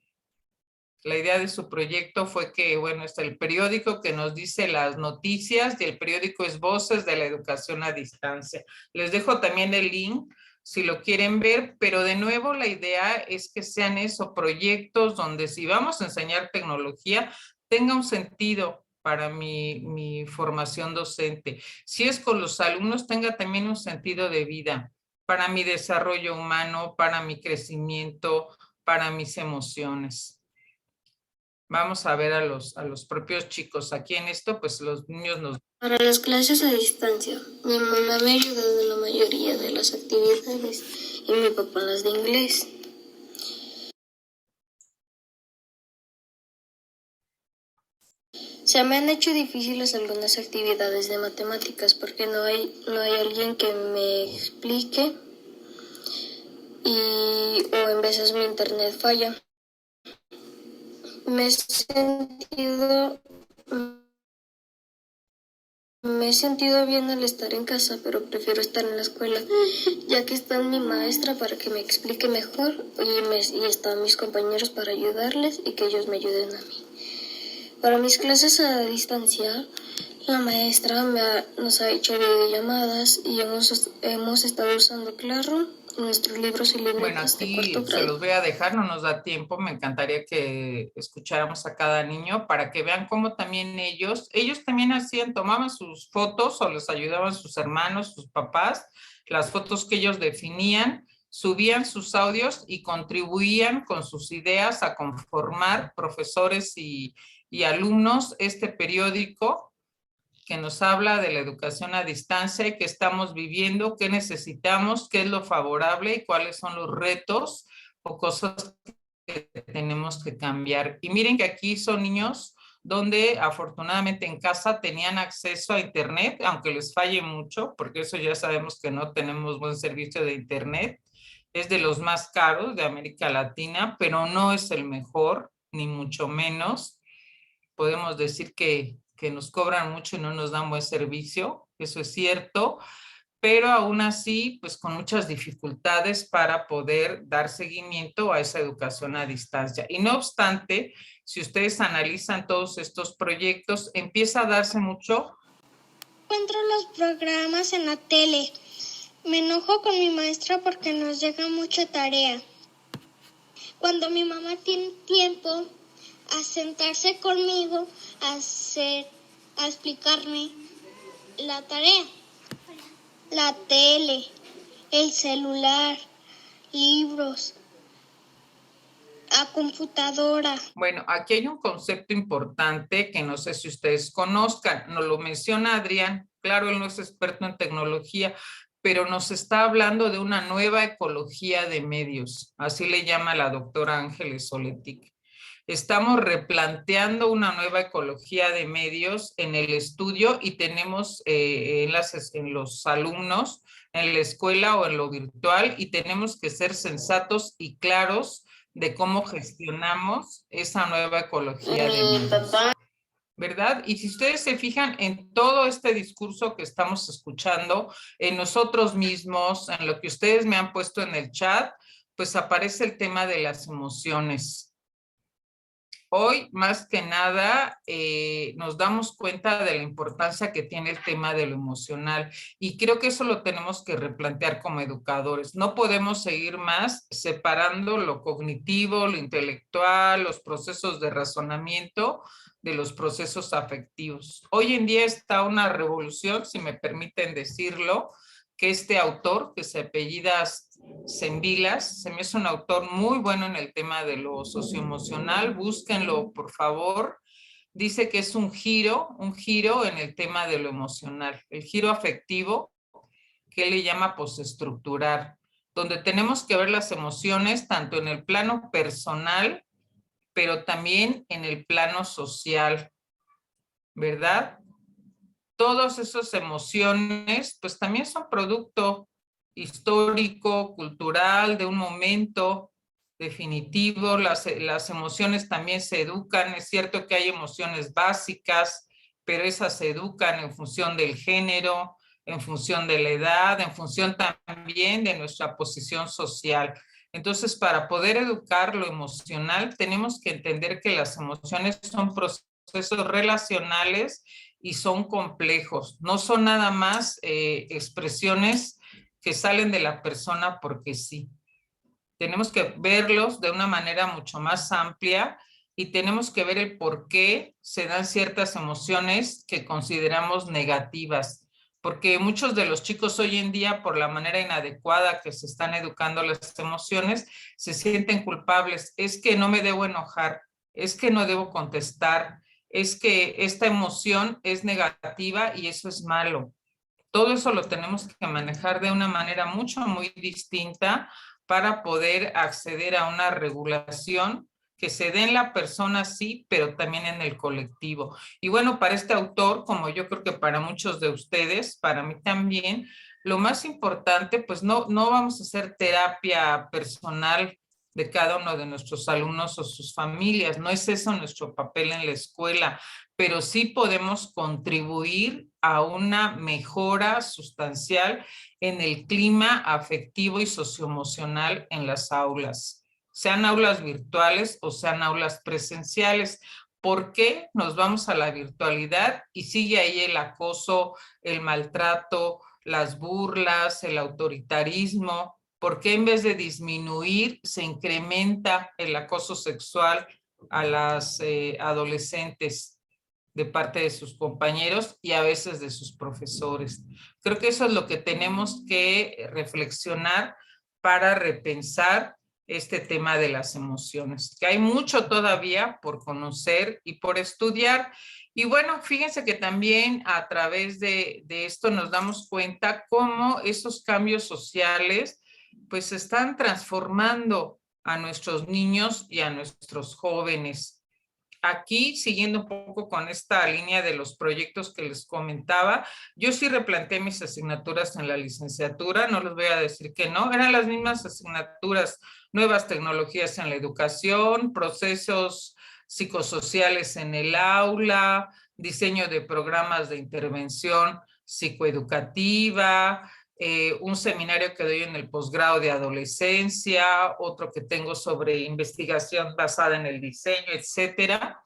La idea de su proyecto fue que, bueno, está el periódico que nos dice las noticias y el periódico es Voces de la Educación a Distancia. Les dejo también el link si lo quieren ver, pero de nuevo la idea es que sean eso, proyectos donde si vamos a enseñar tecnología, tenga un sentido para mi formación docente. Si es con los alumnos, tenga también un sentido de vida para mi desarrollo humano, para mi crecimiento, para mis emociones. Vamos a ver a los propios chicos. Aquí en esto, pues los niños nos... Para las clases a distancia, mi mamá me ayudó en la mayoría de las actividades y mi papá en las de inglés. Se me han hecho difíciles algunas actividades de matemáticas porque no hay alguien que me explique o en veces mi internet falla. Me he sentido bien al estar en casa, pero prefiero estar en la escuela, ya que está mi maestra para que me explique mejor y están mis compañeros para ayudarles y que ellos me ayuden a mí. Para mis clases a distancia, la maestra nos ha hecho videollamadas y hemos estado usando Classroom, nuestros libros y libretas Bueno, de aquí cuarto se grado. los voy a dejar, no nos da tiempo, me encantaría que escucháramos a cada niño para que vean cómo también ellos también tomaban sus fotos o les ayudaban sus hermanos, sus papás, las fotos que ellos definían, subían sus audios y contribuían con sus ideas a conformar profesores y alumnos este periódico que nos habla de la educación a distancia y qué estamos viviendo, qué necesitamos, qué es lo favorable y cuáles son los retos o cosas que tenemos que cambiar. Y miren que aquí son niños donde afortunadamente en casa tenían acceso a internet, aunque les falle mucho, porque eso ya sabemos que no tenemos buen servicio de internet. Es de los más caros de América Latina, pero no es el mejor, ni mucho menos. Podemos decir que nos cobran mucho y no nos dan buen servicio, eso es cierto, pero aún así, pues con muchas dificultades para poder dar seguimiento a esa educación a distancia. Y no obstante, si ustedes analizan todos estos proyectos, empieza a darse mucho. Encuentro los programas en la tele. Me enojo con mi maestra porque nos llega mucha tarea. Cuando mi mamá tiene tiempo a sentarse conmigo a explicarme la tarea. La tele, el celular, libros, la computadora. Bueno, aquí hay un concepto importante que no sé si ustedes conozcan, nos lo menciona Adrián, claro, él no es experto en tecnología, pero nos está hablando de una nueva ecología de medios, así le llama la doctora Ángeles Oletic. Estamos replanteando una nueva ecología de medios en el estudio y tenemos en los alumnos, en la escuela o en lo virtual, y tenemos que ser sensatos y claros de cómo gestionamos esa nueva ecología de medios, ¿verdad? Y si ustedes se fijan en todo este discurso que estamos escuchando, en nosotros mismos, en lo que ustedes me han puesto en el chat, pues aparece el tema de las emociones. Hoy, más que nada, nos damos cuenta de la importancia que tiene el tema de lo emocional y creo que eso lo tenemos que replantear como educadores. No podemos seguir más separando lo cognitivo, lo intelectual, los procesos de razonamiento de los procesos afectivos. Hoy en día está una revolución, si me permiten decirlo, que este autor, que se apellida Sembilas, se me hace un autor muy bueno en el tema de lo socioemocional, búsquenlo por favor. Dice que es un giro en el tema de lo emocional, el giro afectivo, que él le llama postestructurar, donde tenemos que ver las emociones tanto en el plano personal, pero también en el plano social, ¿verdad? Todas esas emociones, pues también son producto histórico, cultural, de un momento definitivo. Las emociones también se educan. Es cierto que hay emociones básicas, pero esas se educan en función del género, en función de la edad, en función también de nuestra posición social. Entonces, para poder educar lo emocional, tenemos que entender que las emociones son procesos relacionales y son complejos, no son nada más expresiones que salen de la persona porque sí. Tenemos que verlos de una manera mucho más amplia y tenemos que ver el por qué se dan ciertas emociones que consideramos negativas. Porque muchos de los chicos hoy en día, por la manera inadecuada que se están educando las emociones, se sienten culpables. Es que no me debo enojar, es que no debo contestar, es que esta emoción es negativa y eso es malo. Todo eso lo tenemos que manejar de una manera muy distinta para poder acceder a una regulación que se dé en la persona, sí, pero también en el colectivo. Y bueno, para este autor, como yo creo que para muchos de ustedes, para mí también, lo más importante, pues no vamos a hacer terapia personal de cada uno de nuestros alumnos o sus familias, no es eso nuestro papel en la escuela, pero sí podemos contribuir a una mejora sustancial en el clima afectivo y socioemocional en las aulas, sean aulas virtuales o sean aulas presenciales. ¿Por qué nos vamos a la virtualidad y sigue ahí el acoso, el maltrato, las burlas, el autoritarismo? ¿Por qué en vez de disminuir se incrementa el acoso sexual a las adolescentes de parte de sus compañeros y a veces de sus profesores? Creo que eso es lo que tenemos que reflexionar para repensar este tema de las emociones, que hay mucho todavía por conocer y por estudiar. Y bueno, fíjense que también a través de esto nos damos cuenta cómo esos cambios sociales pues están transformando a nuestros niños y a nuestros jóvenes. Aquí, siguiendo un poco con esta línea de los proyectos que les comentaba, yo sí replanteé mis asignaturas en la licenciatura, no les voy a decir que no, eran las mismas asignaturas, nuevas tecnologías en la educación, procesos psicosociales en el aula, diseño de programas de intervención psicoeducativa, un seminario que doy en el posgrado de adolescencia, otro que tengo sobre investigación basada en el diseño, etcétera,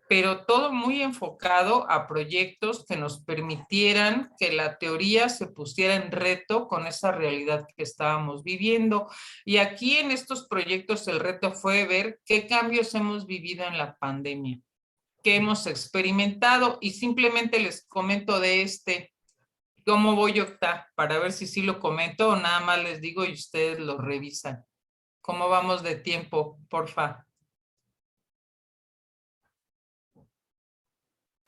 pero todo muy enfocado a proyectos que nos permitieran que la teoría se pusiera en reto con esa realidad que estábamos viviendo. Y aquí en estos proyectos el reto fue ver qué cambios hemos vivido en la pandemia, qué hemos experimentado, y simplemente les comento de este. ¿Cómo voy, Octa? Para ver si sí lo comento o nada más les digo y ustedes lo revisan. ¿Cómo vamos de tiempo, porfa?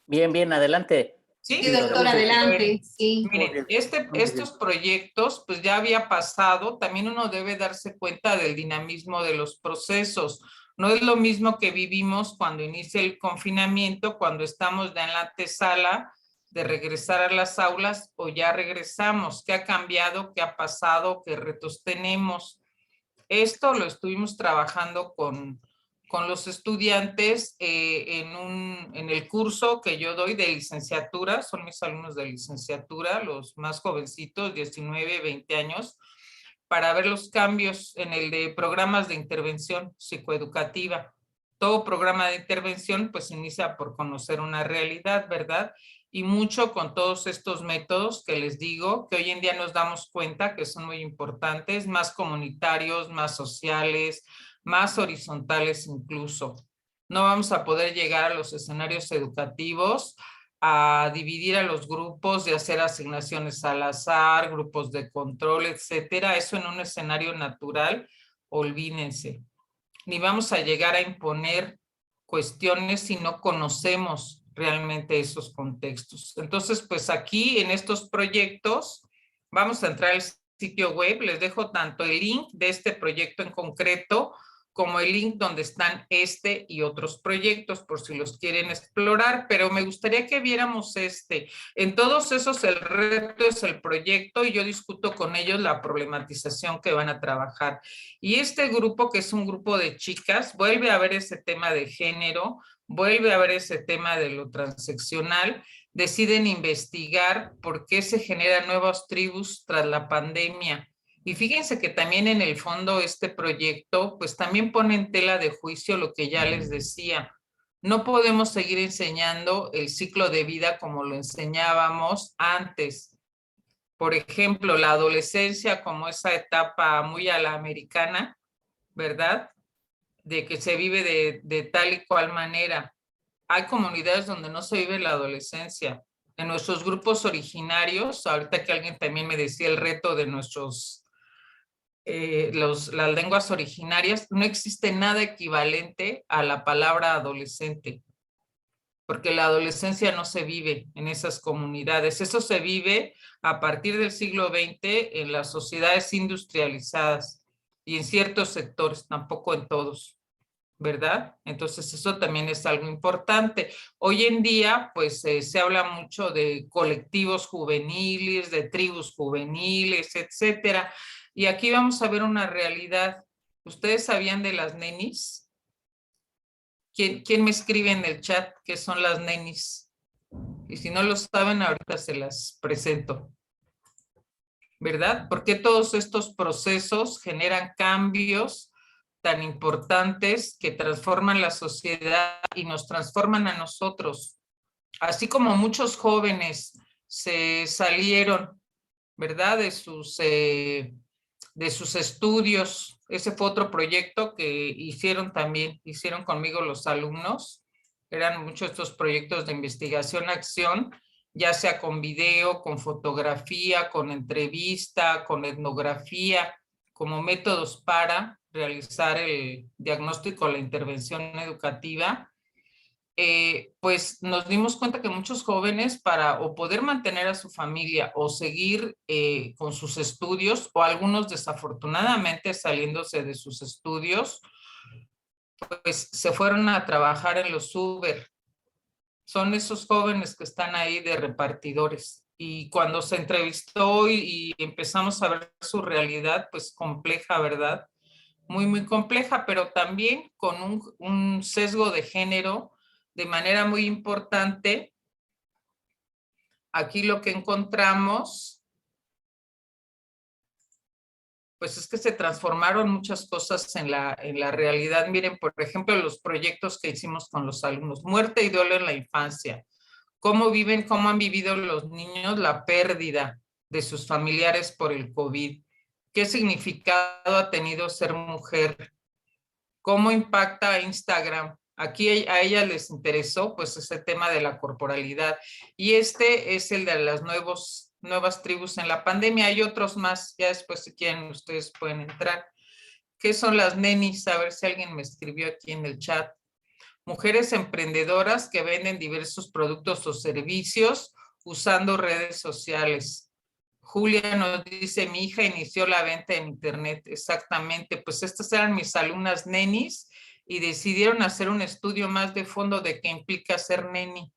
Bien, adelante. Sí, Sí, doctor, adelante. Sí. Miren, estos proyectos, pues ya había pasado, también uno debe darse cuenta del dinamismo de los procesos. No es lo mismo que vivimos cuando inicia el confinamiento, cuando estamos ya en la antesala de regresar a las aulas o ya regresamos. ¿Qué ha cambiado? ¿Qué ha pasado? ¿Qué retos tenemos? Esto lo estuvimos trabajando con los estudiantes en el curso que yo doy de licenciatura, son mis alumnos de licenciatura, los más jovencitos, 19, 20 años, para ver los cambios en el de programas de intervención psicoeducativa. Todo programa de intervención pues inicia por conocer una realidad, ¿verdad? Y mucho con todos estos métodos que les digo, que hoy en día nos damos cuenta que son muy importantes, más comunitarios, más sociales, más horizontales incluso. No vamos a poder llegar a los escenarios educativos a dividir a los grupos, de hacer asignaciones al azar, grupos de control, etcétera. Eso en un escenario natural, olvídense. Ni vamos a llegar a imponer cuestiones si no conocemos realmente esos contextos. Entonces, pues aquí en estos proyectos, vamos a entrar al sitio web, les dejo tanto el link de este proyecto en concreto, como el link donde están este y otros proyectos, por si los quieren explorar, pero me gustaría que viéramos este. En todos esos el reto es el proyecto y yo discuto con ellos la problematización que van a trabajar. Y este grupo, que es un grupo de chicas, vuelve a ver ese tema de género, vuelve a ver ese tema de lo transeccional, deciden investigar por qué se generan nuevas tribus tras la pandemia. Y fíjense que también en el fondo este proyecto pues también pone en tela de juicio lo que ya les decía. No podemos seguir enseñando el ciclo de vida como lo enseñábamos antes. Por ejemplo, la adolescencia como esa etapa muy a la americana, ¿verdad? De que se vive de tal y cual manera. Hay comunidades donde no se vive la adolescencia. En nuestros grupos originarios, ahorita que alguien también me decía el reto de las lenguas originarias, no existe nada equivalente a la palabra adolescente, porque la adolescencia no se vive en esas comunidades. Eso se vive a partir del siglo XX en las sociedades industrializadas y en ciertos sectores, tampoco en todos, ¿verdad? Entonces eso también es algo importante. Hoy en día, pues se habla mucho de colectivos juveniles, de tribus juveniles, etcétera. Y aquí vamos a ver una realidad. ¿Ustedes sabían de las nenis? ¿Quién me escribe en el chat qué son las nenis? Y si no lo saben, ahorita se las presento. ¿Verdad? ¿Por qué todos estos procesos generan cambios tan importantes que transforman la sociedad y nos transforman a nosotros? Así como muchos jóvenes se salieron, ¿verdad? De sus estudios. Ese fue otro proyecto que hicieron conmigo los alumnos. Eran muchos estos proyectos de investigación-acción, ya sea con video, con fotografía, con entrevista, con etnografía, como métodos para realizar el diagnóstico, la intervención educativa. Pues nos dimos cuenta que muchos jóvenes para o poder mantener a su familia o seguir con sus estudios, o algunos desafortunadamente saliéndose de sus estudios, pues se fueron a trabajar en los Uber. Son esos jóvenes que están ahí de repartidores. Y cuando se entrevistó y empezamos a ver su realidad, pues compleja, ¿verdad? Muy, muy compleja, pero también con un sesgo de género de manera muy importante. Aquí lo que encontramos, pues es que se transformaron muchas cosas en la realidad. Miren, por ejemplo, los proyectos que hicimos con los alumnos, muerte y duelo en la infancia. Cómo han vivido los niños la pérdida de sus familiares por el COVID. ¿Qué significado ha tenido ser mujer? ¿Cómo impacta Instagram? Aquí a ellas les interesó pues ese tema de la corporalidad. Y este es el de las nuevas tribus en la pandemia. Hay otros más, ya después si quieren ustedes pueden entrar. ¿Qué son las nenis? A ver si alguien me escribió aquí en el chat. Mujeres emprendedoras que venden diversos productos o servicios usando redes sociales. Julia nos dice, mi hija inició la venta en internet. Exactamente, pues estas eran mis alumnas nenis y decidieron hacer un estudio más de fondo de qué implica ser neni.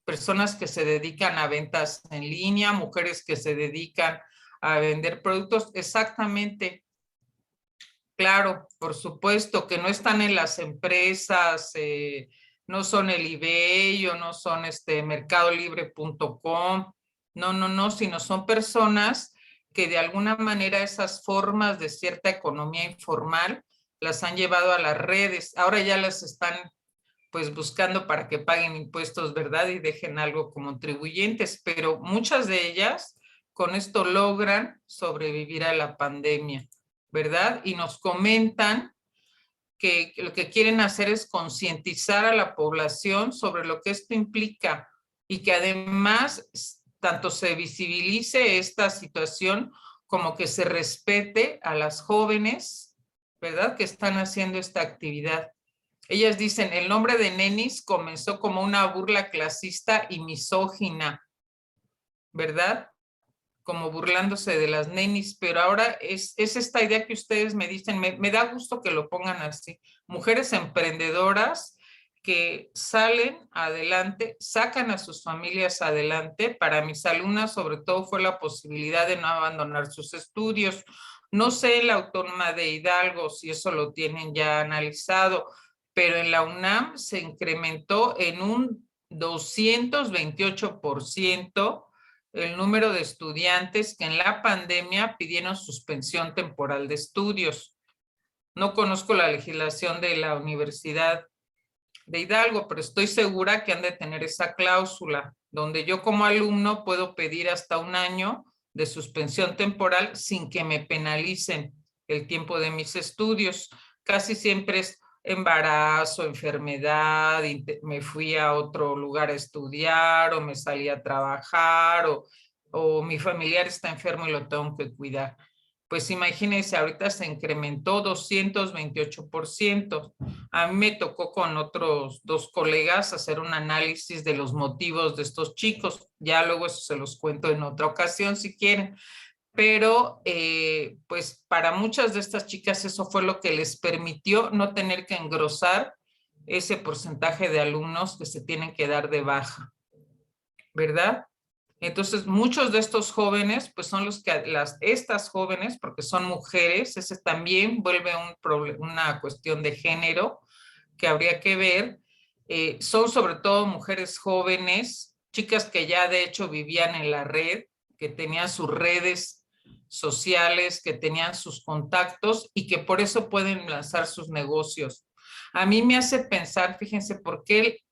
Personas que se dedican a ventas en línea, mujeres que se dedican a vender productos. Exactamente. Claro, por supuesto, que no están en las empresas, no son el eBay o no son mercadolibre.com, no, sino son personas que de alguna manera esas formas de cierta economía informal las han llevado a las redes. Ahora ya las están pues buscando para que paguen impuestos, ¿verdad? Y dejen algo como contribuyentes, pero muchas de ellas con esto logran sobrevivir a la pandemia, ¿verdad? Y nos comentan que lo que quieren hacer es concientizar a la población sobre lo que esto implica y que además tanto se visibilice esta situación como que se respete a las jóvenes, ¿verdad? Que están haciendo esta actividad. Ellas dicen, el nombre de nenis comenzó como una burla clasista y misógina, ¿verdad? Como burlándose de las nenis, pero ahora es esta idea que ustedes me dicen, me da gusto que lo pongan así. Mujeres emprendedoras que salen adelante, sacan a sus familias adelante. Para mis alumnas, sobre todo, fue la posibilidad de no abandonar sus estudios. No sé en la Autónoma de Hidalgo si eso lo tienen ya analizado, pero en la UNAM se incrementó en un 228% el número de estudiantes que en la pandemia pidieron suspensión temporal de estudios. No conozco la legislación de la Universidad de Hidalgo, pero estoy segura que han de tener esa cláusula, donde yo como alumno puedo pedir hasta un año de suspensión temporal sin que me penalicen el tiempo de mis estudios. Casi siempre es embarazo, enfermedad, me fui a otro lugar a estudiar o me salí a trabajar o mi familiar está enfermo y lo tengo que cuidar. Pues imagínense, ahorita se incrementó 228%. A mí me tocó con otros 2 colegas hacer un análisis de los motivos de estos chicos. Ya luego eso se los cuento en otra ocasión si quieren. Pero pues para muchas de estas chicas eso fue lo que les permitió no tener que engrosar ese porcentaje de alumnos que se tienen que dar de baja, ¿verdad? Entonces, muchos de estos jóvenes, pues son los que, estas jóvenes, porque son mujeres, ese también vuelve una cuestión de género que habría que ver, son sobre todo mujeres jóvenes, chicas que ya de hecho vivían en la red, que tenían sus redes sociales, que tenían sus contactos y que por eso pueden lanzar sus negocios. A mí me hace pensar, fíjense, por qué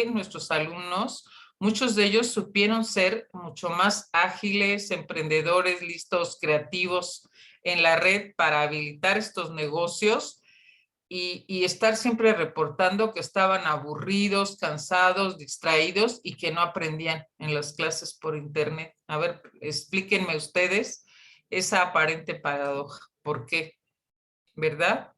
nuestros alumnos, muchos de ellos supieron ser mucho más ágiles, emprendedores, listos, creativos en la red para habilitar estos negocios y estar siempre reportando que estaban aburridos, cansados, distraídos y que no aprendían en las clases por internet. A ver, explíquenme ustedes esa aparente paradoja. ¿Por qué? ¿Verdad?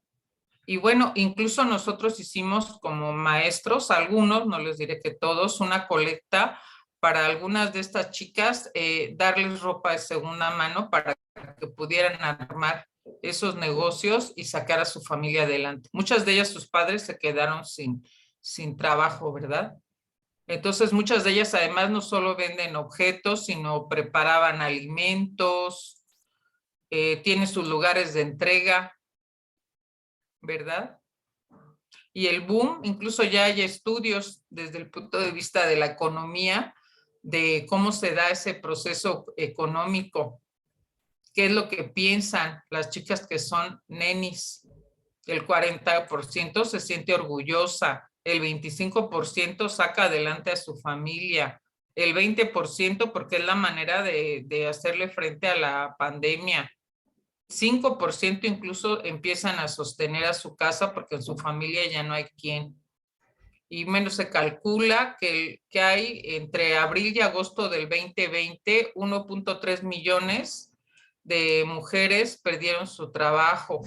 Y bueno, incluso nosotros hicimos como maestros, algunos, no les diré que todos, una colecta para algunas de estas chicas, darles ropa de segunda mano para que pudieran armar esos negocios y sacar a su familia adelante. Muchas de ellas, sus padres se quedaron sin trabajo, ¿verdad? Entonces, muchas de ellas además no solo venden objetos, sino preparaban alimentos, tienen sus lugares de entrega, ¿verdad? Y el boom, incluso ya hay estudios desde el punto de vista de la economía, de cómo se da ese proceso económico, qué es lo que piensan las chicas que son nenis. El 40% se siente orgullosa, el 25% saca adelante a su familia, el 20% porque es la manera de hacerle frente a la pandemia. 5% incluso empiezan a sostener a su casa porque en su familia ya no hay quien. Y menos se calcula que hay entre abril y agosto del 2020, 1.3 millones de mujeres perdieron su trabajo.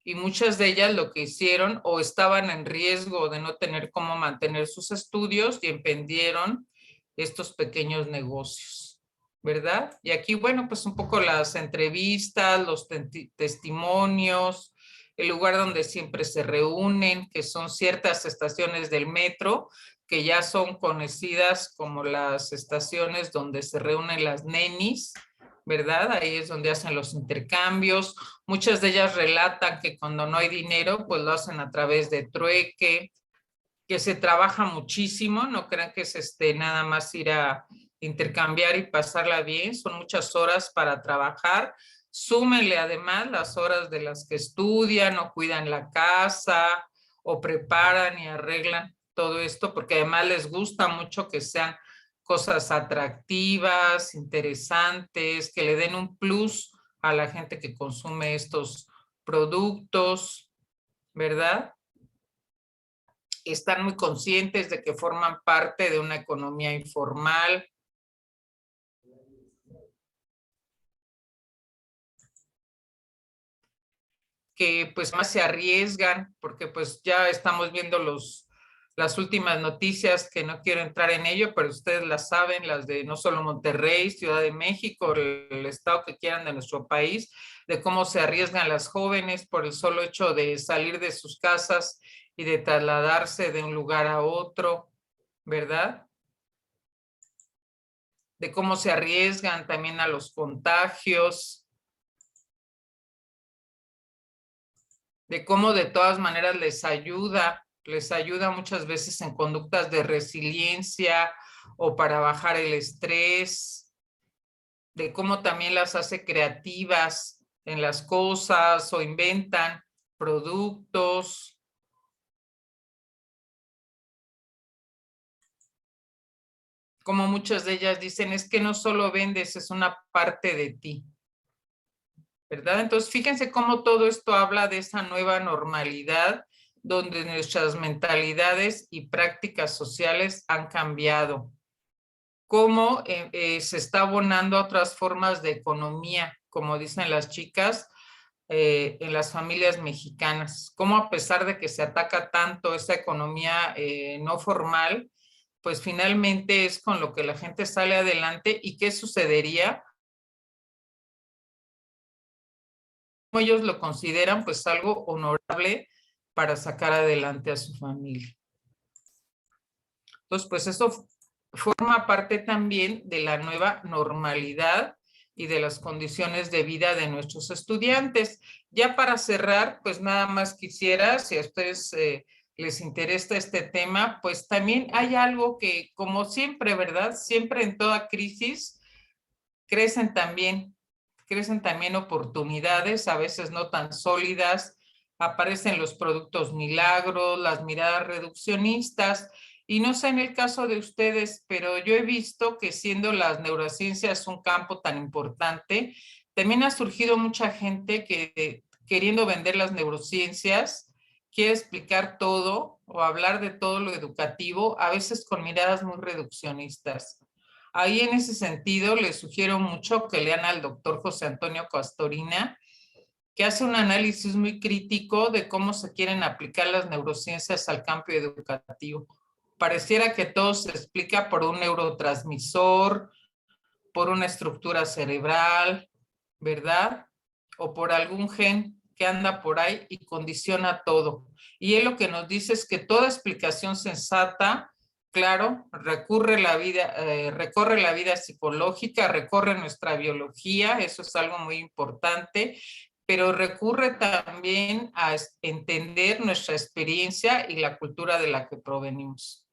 Y muchas de ellas lo que hicieron o estaban en riesgo de no tener cómo mantener sus estudios y emprendieron estos pequeños negocios, ¿verdad? Y aquí, bueno, pues un poco las entrevistas, los testimonios, el lugar donde siempre se reúnen, que son ciertas estaciones del metro, que ya son conocidas como las estaciones donde se reúnen las nenis, ¿verdad? Ahí es donde hacen los intercambios. Muchas de ellas relatan que cuando no hay dinero, pues lo hacen a través de trueque, que se trabaja muchísimo, no crean que es nada más ir a intercambiar y pasarla bien, son muchas horas para trabajar. Súmenle además las horas de las que estudian o cuidan la casa o preparan y arreglan todo esto, porque además les gusta mucho que sean cosas atractivas, interesantes, que le den un plus a la gente que consume estos productos, ¿verdad? Están muy conscientes de que forman parte de una economía informal. Que pues más se arriesgan, porque pues ya estamos viendo las últimas noticias, que no quiero entrar en ello, pero ustedes las saben, las de no solo Monterrey, Ciudad de México, el estado que quieran de nuestro país, de cómo se arriesgan las jóvenes por el solo hecho de salir de sus casas y de trasladarse de un lugar a otro, ¿verdad? De cómo se arriesgan también a los contagios, de cómo de todas maneras les ayuda muchas veces en conductas de resiliencia o para bajar el estrés, de cómo también las hace creativas en las cosas o inventan productos. como muchas de ellas dicen, es que no solo vendes, es una parte de ti, ¿verdad? Entonces, fíjense cómo todo esto habla de esa nueva normalidad donde nuestras mentalidades y prácticas sociales han cambiado. Cómo se está abonando a otras formas de economía, como dicen las chicas, en las familias mexicanas. Cómo a pesar de que se ataca tanto esa economía no formal, pues finalmente es con lo que la gente sale adelante. ¿Y qué sucedería? Como ellos lo consideran pues algo honorable para sacar adelante a su familia. Entonces, pues eso forma parte también de la nueva normalidad y de las condiciones de vida de nuestros estudiantes. Ya para cerrar, pues nada más quisiera, si a ustedes les interesa este tema, pues también hay algo que, como siempre, ¿verdad? Siempre en toda crisis crecen también oportunidades, a veces no tan sólidas, aparecen los productos milagros, las miradas reduccionistas, y no sé en el caso de ustedes, pero yo he visto que siendo las neurociencias un campo tan importante, también ha surgido mucha gente que queriendo vender las neurociencias, quiere explicar todo o hablar de todo lo educativo, a veces con miradas muy reduccionistas. Ahí en ese sentido les sugiero mucho que lean al doctor José Antonio Castorina, que hace un análisis muy crítico de cómo se quieren aplicar las neurociencias al campo educativo. Pareciera que todo se explica por un neurotransmisor, por una estructura cerebral, ¿verdad? O por algún gen que anda por ahí y condiciona todo. Y él lo que nos dice es que toda explicación sensata, claro, recorre la vida psicológica, recorre nuestra biología, eso es algo muy importante, pero recurre también a entender nuestra experiencia y la cultura de la que provenimos.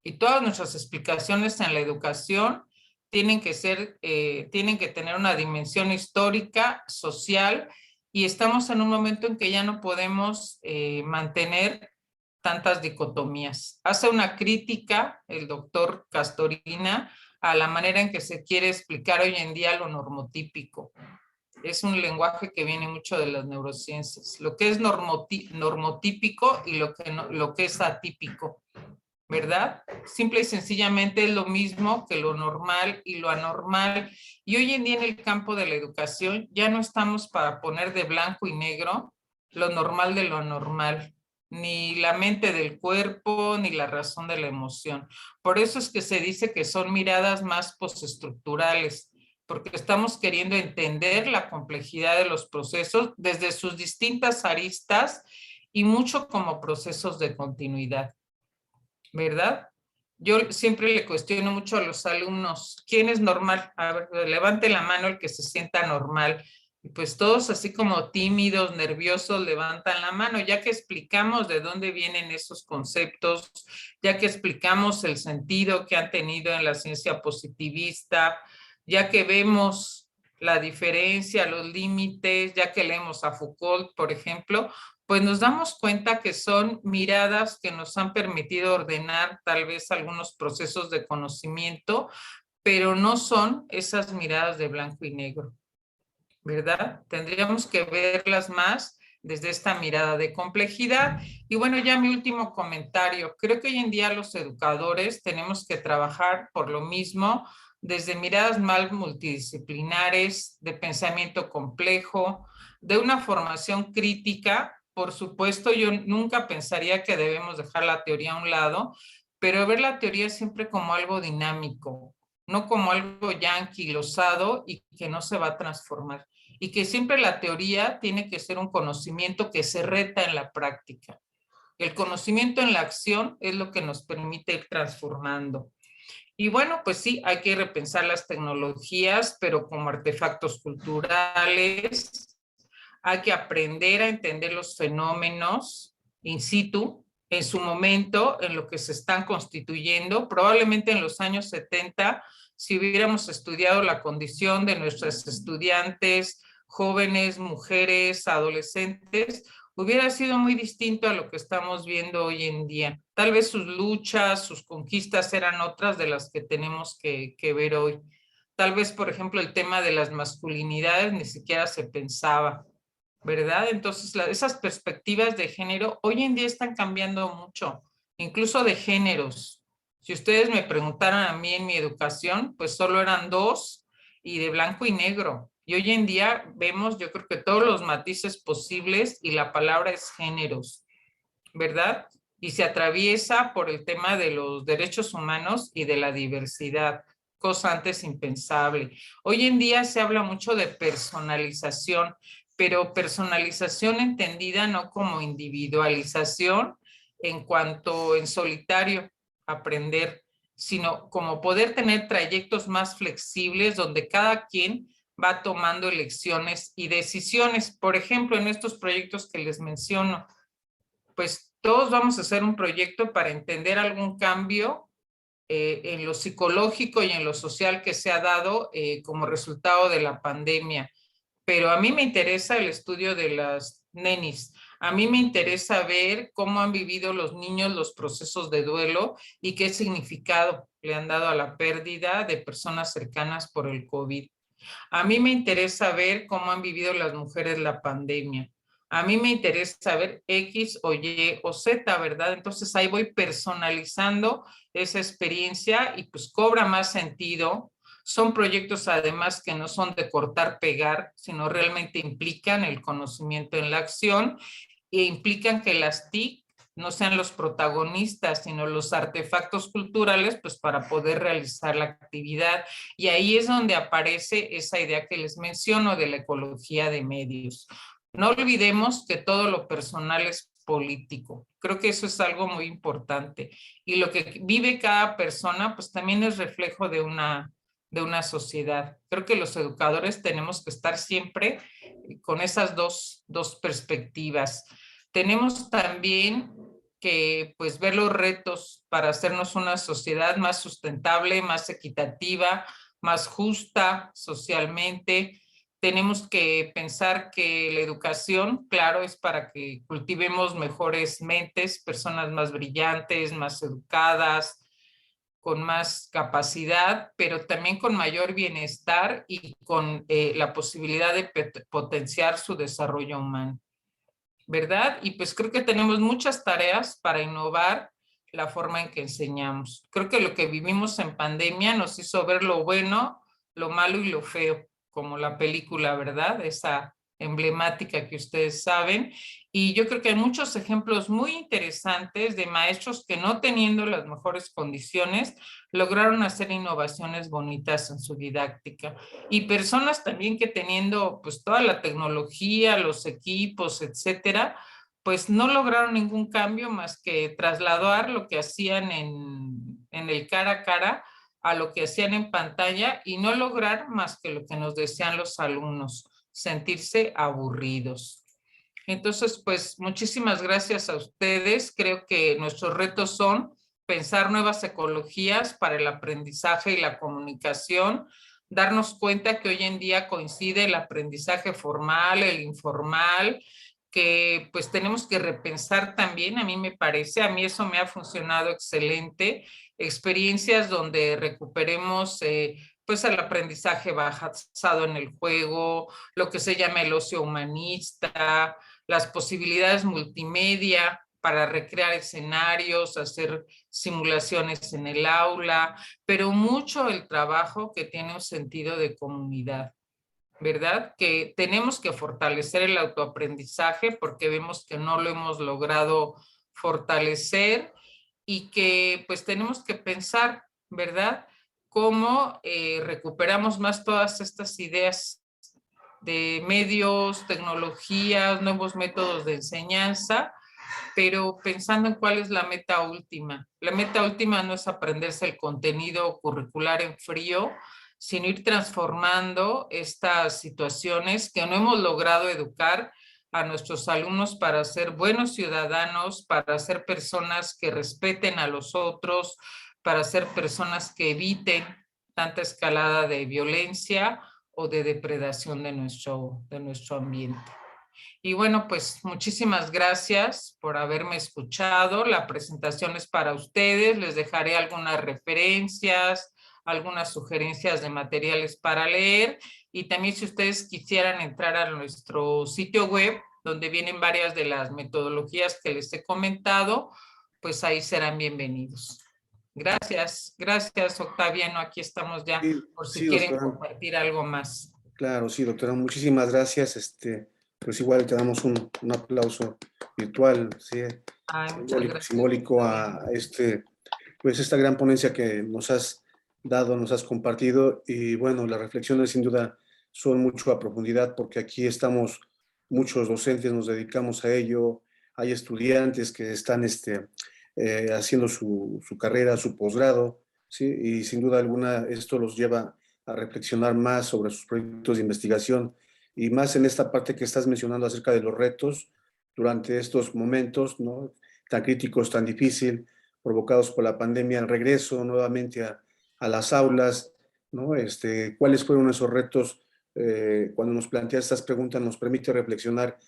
Y todas nuestras explicaciones en la educación tienen que tener una dimensión histórica, social, y estamos en un momento en que ya no podemos mantener tantas dicotomías. Hace una crítica el doctor Castorina a la manera en que se quiere explicar hoy en día lo normotípico. Es un lenguaje que viene mucho de las neurociencias, lo que es normotípico y lo que es atípico, ¿verdad? Simple y sencillamente es lo mismo que lo normal y lo anormal. Y hoy en día en el campo de la educación ya no estamos para poner de blanco y negro lo normal de lo anormal, ni la mente del cuerpo, ni la razón de la emoción. Por eso es que se dice que son miradas más postestructurales, porque estamos queriendo entender la complejidad de los procesos desde sus distintas aristas y mucho como procesos de continuidad, ¿verdad? Yo siempre le cuestiono mucho a los alumnos, ¿quién es normal? A ver, levante la mano el que se sienta normal. Y pues todos así como tímidos, nerviosos, levantan la mano, ya que explicamos de dónde vienen esos conceptos, ya que explicamos el sentido que han tenido en la ciencia positivista, ya que vemos la diferencia, los límites, ya que leemos a Foucault, por ejemplo, pues nos damos cuenta que son miradas que nos han permitido ordenar tal vez algunos procesos de conocimiento, pero no son esas miradas de blanco y negro, ¿verdad? Tendríamos que verlas más desde esta mirada de complejidad. Y bueno, ya mi último comentario. Creo que hoy en día los educadores tenemos que trabajar por lo mismo desde miradas más multidisciplinares, de pensamiento complejo, de una formación crítica. Por supuesto, yo nunca pensaría que debemos dejar la teoría a un lado, pero ver la teoría siempre como algo dinámico, no como algo ya anquilosado y que no se va a transformar. Y que siempre la teoría tiene que ser un conocimiento que se reta en la práctica. El conocimiento en la acción es lo que nos permite ir transformando. Y bueno, pues sí, hay que repensar las tecnologías, pero como artefactos culturales. Hay que aprender a entender los fenómenos in situ, en su momento, en lo que se están constituyendo. Probablemente en los años 70, si hubiéramos estudiado la condición de nuestros estudiantes, jóvenes, mujeres, adolescentes, hubiera sido muy distinto a lo que estamos viendo hoy en día. Tal vez sus luchas, sus conquistas eran otras de las que tenemos que ver hoy. Tal vez, por ejemplo, el tema de las masculinidades ni siquiera se pensaba, ¿verdad? Entonces, esas perspectivas de género hoy en día están cambiando mucho, incluso de géneros. Si ustedes me preguntaran a mí en mi educación, pues solo eran dos y de blanco y negro. Y hoy en día vemos, yo creo que todos los matices posibles y la palabra es géneros, ¿verdad? Y se atraviesa por el tema de los derechos humanos y de la diversidad, cosa antes impensable. Hoy en día se habla mucho de personalización, pero personalización entendida no como individualización en cuanto en solitario aprender, sino como poder tener trayectos más flexibles donde cada quien va tomando elecciones y decisiones. Por ejemplo, en estos proyectos que les menciono, pues todos vamos a hacer un proyecto para entender algún cambio en lo psicológico y en lo social que se ha dado como resultado de la pandemia. Pero a mí me interesa el estudio de las nenis. A mí me interesa ver cómo han vivido los niños los procesos de duelo y qué significado le han dado a la pérdida de personas cercanas por el COVID. A mí me interesa ver cómo han vivido las mujeres la pandemia. A mí me interesa ver X o Y o Z, ¿verdad? Entonces ahí voy personalizando esa experiencia y pues cobra más sentido. Son proyectos además que no son de cortar, pegar, sino realmente implican el conocimiento en la acción e implican que las TIC no sean los protagonistas, sino los artefactos culturales, pues para poder realizar la actividad. Y ahí es donde aparece esa idea que les menciono de la ecología de medios. No olvidemos que todo lo personal es político. Creo que eso es algo muy importante. Y lo que vive cada persona, pues también es reflejo de una sociedad. Creo que los educadores tenemos que estar siempre con esas dos perspectivas. Tenemos también que pues ver los retos para hacernos una sociedad más sustentable, más equitativa, más justa socialmente. Tenemos que pensar que la educación, claro, es para que cultivemos mejores mentes, personas más brillantes, más educadas, con más capacidad, pero también con mayor bienestar y con la posibilidad de potenciar su desarrollo humano, ¿verdad? Y pues creo que tenemos muchas tareas para innovar la forma en que enseñamos. Creo que lo que vivimos en pandemia nos hizo ver lo bueno, lo malo y lo feo, como la película, ¿verdad? Esa emblemática que ustedes saben. Y yo creo que hay muchos ejemplos muy interesantes de maestros que no teniendo las mejores condiciones lograron hacer innovaciones bonitas en su didáctica. Y personas también que teniendo pues toda la tecnología, los equipos, etcétera, pues no lograron ningún cambio más que trasladar lo que hacían en el cara a cara a lo que hacían en pantalla y no lograr más que lo que nos decían los alumnos, sentirse aburridos. Entonces, pues muchísimas gracias a ustedes. Creo que nuestros retos son pensar nuevas ecologías para el aprendizaje y la comunicación, darnos cuenta que hoy en día coincide el aprendizaje formal, el informal, que pues tenemos que repensar también, a mí me parece, a mí eso me ha funcionado excelente, experiencias donde recuperemos pues el aprendizaje basado en el juego, lo que se llama el ocio humanista, las posibilidades multimedia para recrear escenarios, hacer simulaciones en el aula, pero mucho el trabajo que tiene un sentido de comunidad, ¿verdad? Que tenemos que fortalecer el autoaprendizaje porque vemos que no lo hemos logrado fortalecer y que pues tenemos que pensar, ¿verdad? Cómo recuperamos más todas estas ideas de medios, tecnologías, nuevos métodos de enseñanza, pero pensando en cuál es la meta última. La meta última no es aprenderse el contenido curricular en frío, sino ir transformando estas situaciones que no hemos logrado educar a nuestros alumnos para ser buenos ciudadanos, para ser personas que respeten a los otros, para ser personas que eviten tanta escalada de violencia o de depredación de nuestro ambiente. Y bueno, pues muchísimas gracias por haberme escuchado. La presentación es para ustedes. Les dejaré algunas referencias, algunas sugerencias de materiales para leer. Y también si ustedes quisieran entrar a nuestro sitio web, donde vienen varias de las metodologías que les he comentado, pues ahí serán bienvenidos. Gracias, gracias Octaviano. Aquí estamos ya por si Sí, quieren doctora. compartir algo más. Claro, sí, doctora, muchísimas gracias. Pues igual te damos un aplauso virtual, sí, Ay, muchas simbólico, gracias. simbólico a pues esta gran ponencia que nos has dado, nos has compartido. Y bueno, las reflexiones sin duda son mucho a profundidad, porque aquí estamos, muchos docentes nos dedicamos a ello, hay estudiantes que están haciendo su carrera, su posgrado, ¿sí? Y sin duda alguna esto los lleva a reflexionar más sobre sus proyectos de investigación y más en esta parte que estás mencionando acerca de los retos durante estos momentos, ¿no? Tan críticos, tan difícil, provocados por la pandemia, el regreso nuevamente a las aulas, ¿no? ¿Cuáles fueron esos retos? Cuando nos plantea estas preguntas nos permite reflexionar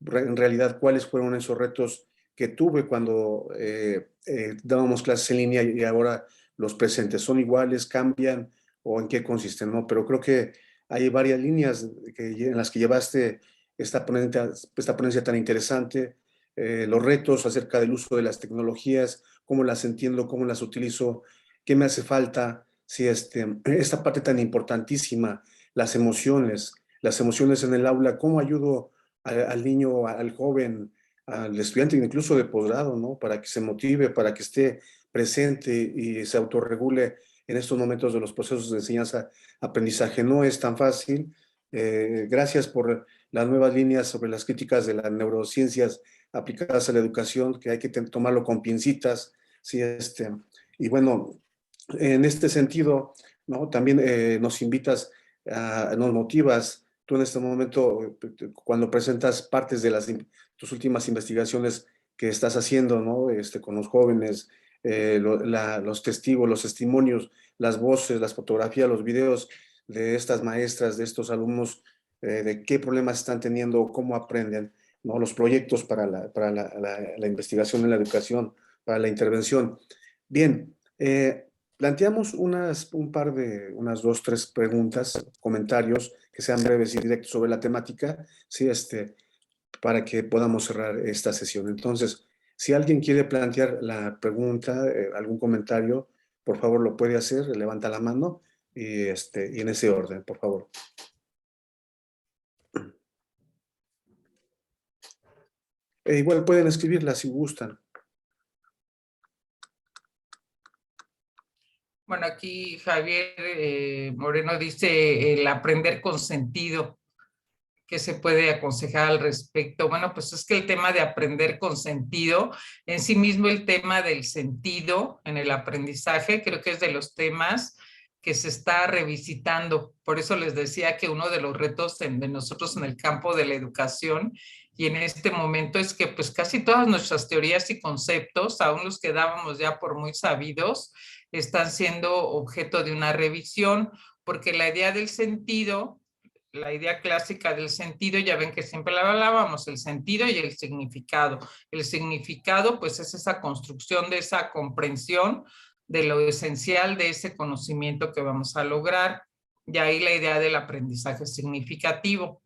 en realidad cuáles fueron esos retos que tuve cuando dábamos clases en línea y ahora los presentes. ¿Son iguales, cambian o en qué consisten? ¿No? Pero creo que hay varias líneas en las que llevaste esta ponencia tan interesante, los retos acerca del uso de las tecnologías, cómo las entiendo, cómo las utilizo, qué me hace falta, si esta parte tan importantísima, las emociones en el aula, cómo ayudo al niño, al joven, al estudiante incluso de posgrado, ¿no? Para que se motive, para que esté presente y se autorregule en estos momentos de los procesos de enseñanza-aprendizaje. No es tan fácil. Gracias por las nuevas líneas sobre las críticas de las neurociencias aplicadas a la educación, que hay que tomarlo con pincitas. Sí, y bueno, en este sentido, ¿no? También nos invitas, nos motivas. Tú en este momento, cuando presentas partes de tus últimas investigaciones que estás haciendo, ¿no? Con los jóvenes, los testigos, los testimonios, las voces, las fotografías, los videos de estas maestras, de estos alumnos, de qué problemas están teniendo, cómo aprenden, ¿no? Los proyectos para la investigación en la educación, para la intervención. Bien, planteamos unas dos, tres preguntas, comentarios que sean breves y directos sobre la temática, ¿sí? Para que podamos cerrar esta sesión. Entonces, si alguien quiere plantear la pregunta, algún comentario, por favor lo puede hacer, levanta la mano y en ese orden, por favor. Igual pueden escribirla si gustan. Bueno, aquí Javier Moreno dice el aprender con sentido. ¿Qué se puede aconsejar al respecto? Bueno, pues es que el tema de aprender con sentido, en sí mismo el tema del sentido en el aprendizaje, creo que es de los temas que se está revisitando. Por eso les decía que uno de los retos de nosotros en el campo de la educación y en este momento es que pues casi todas nuestras teorías y conceptos, aún los que dábamos ya por muy sabidos, están siendo objeto de una revisión, porque la idea del sentido, la idea clásica del sentido, ya ven que siempre la hablábamos, el sentido y el significado. El significado, pues es esa construcción de esa comprensión de lo esencial de ese conocimiento que vamos a lograr. Y ahí la idea del aprendizaje significativo,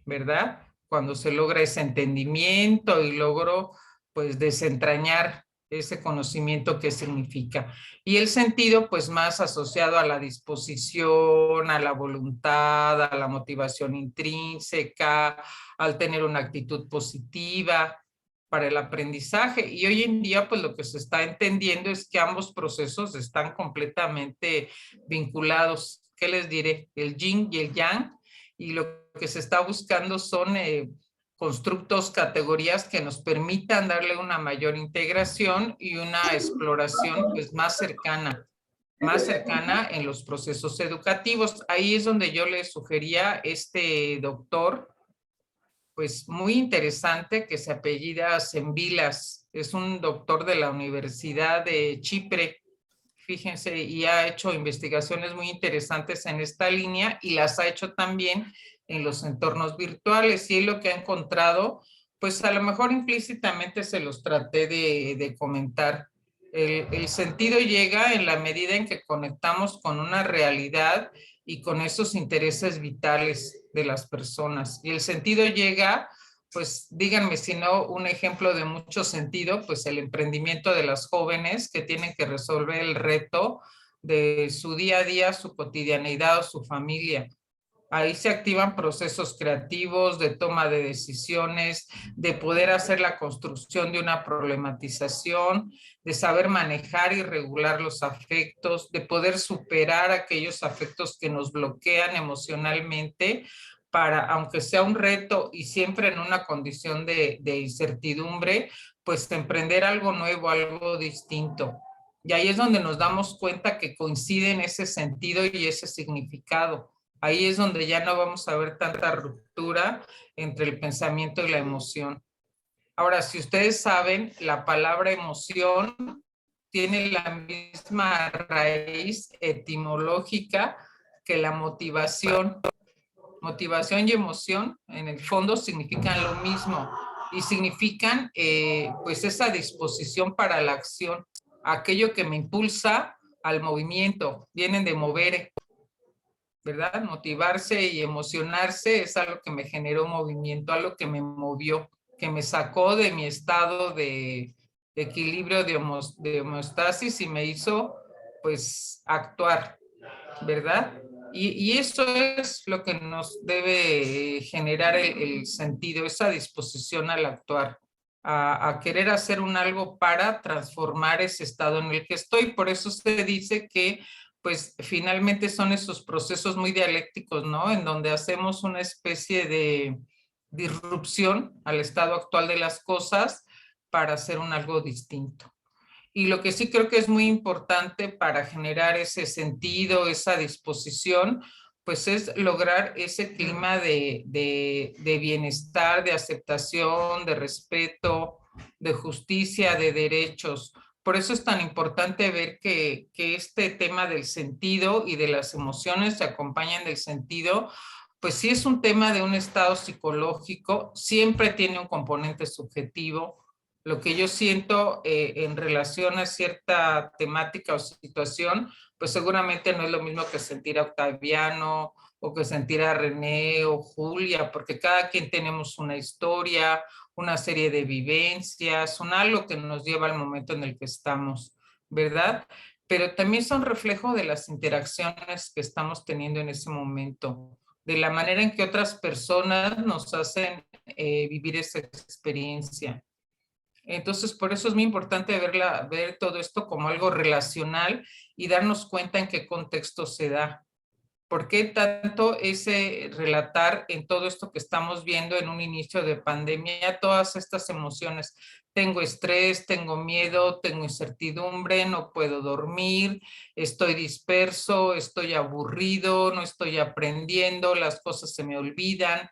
¿verdad? Cuando se logra ese entendimiento y logro, pues, desentrañar ese conocimiento que significa. Y el sentido, pues más asociado a la disposición, a la voluntad, a la motivación intrínseca, al tener una actitud positiva para el aprendizaje. Y hoy en día, pues lo que se está entendiendo es que ambos procesos están completamente vinculados. ¿Qué les diré? El yin y el yang. Y lo que se está buscando son constructos, categorías que nos permitan darle una mayor integración y una exploración pues más cercana en los procesos educativos. Ahí es donde yo le sugería este doctor, pues muy interesante, que se apellida Sembilas, es un doctor de la Universidad de Chipre, fíjense, y ha hecho investigaciones muy interesantes en esta línea y las ha hecho también en los entornos virtuales, y él lo que ha encontrado, pues a lo mejor implícitamente se los traté de comentar. El sentido llega en la medida en que conectamos con una realidad y con esos intereses vitales de las personas. Y el sentido llega, pues díganme si no, un ejemplo de mucho sentido, pues el emprendimiento de las jóvenes que tienen que resolver el reto de su día a día, su cotidianeidad o su familia. Ahí se activan procesos creativos de toma de decisiones, de poder hacer la construcción de una problematización, de saber manejar y regular los afectos, de poder superar aquellos afectos que nos bloquean emocionalmente para, aunque sea un reto y siempre en una condición de incertidumbre, pues emprender algo nuevo, algo distinto. Y ahí es donde nos damos cuenta que coinciden ese sentido y ese significado. Ahí es donde ya no vamos a ver tanta ruptura entre el pensamiento y la emoción. Ahora, si ustedes saben, la palabra emoción tiene la misma raíz etimológica que la motivación. Motivación y emoción, en el fondo, significan lo mismo y significan pues esa disposición para la acción, aquello que me impulsa al movimiento, vienen de mover, ¿verdad? Motivarse y emocionarse es algo que me generó movimiento, algo que me movió, que me sacó de mi estado de equilibrio, de homeostasis y me hizo, pues, actuar, ¿verdad? Y eso es lo que nos debe generar el sentido, esa disposición al actuar, a querer hacer un algo para transformar ese estado en el que estoy. Por eso se dice que pues finalmente son esos procesos muy dialécticos, ¿no? En donde hacemos una especie de disrupción al estado actual de las cosas para hacer un algo distinto. Y lo que sí creo que es muy importante para generar ese sentido, esa disposición, pues es lograr ese clima de bienestar, de aceptación, de respeto, de justicia, de derechos. Por eso es tan importante ver que este tema del sentido y de las emociones se acompañan del sentido, pues sí es un tema de un estado psicológico, siempre tiene un componente subjetivo. Lo que yo siento en relación a cierta temática o situación, pues seguramente no es lo mismo que sentir a Octaviano o que sentir a René o Julia, porque cada quien tenemos una historia, una serie de vivencias, un algo que nos lleva al momento en el que estamos, ¿verdad? Pero también son reflejo de las interacciones que estamos teniendo en ese momento, de la manera en que otras personas nos hacen vivir esa experiencia. Entonces, por eso es muy importante ver todo esto como algo relacional y darnos cuenta en qué contexto se da. ¿Por qué tanto ese relatar en todo esto que estamos viendo en un inicio de pandemia, todas estas emociones? Tengo estrés, tengo miedo, tengo incertidumbre, no puedo dormir, estoy disperso, estoy aburrido, no estoy aprendiendo, las cosas se me olvidan.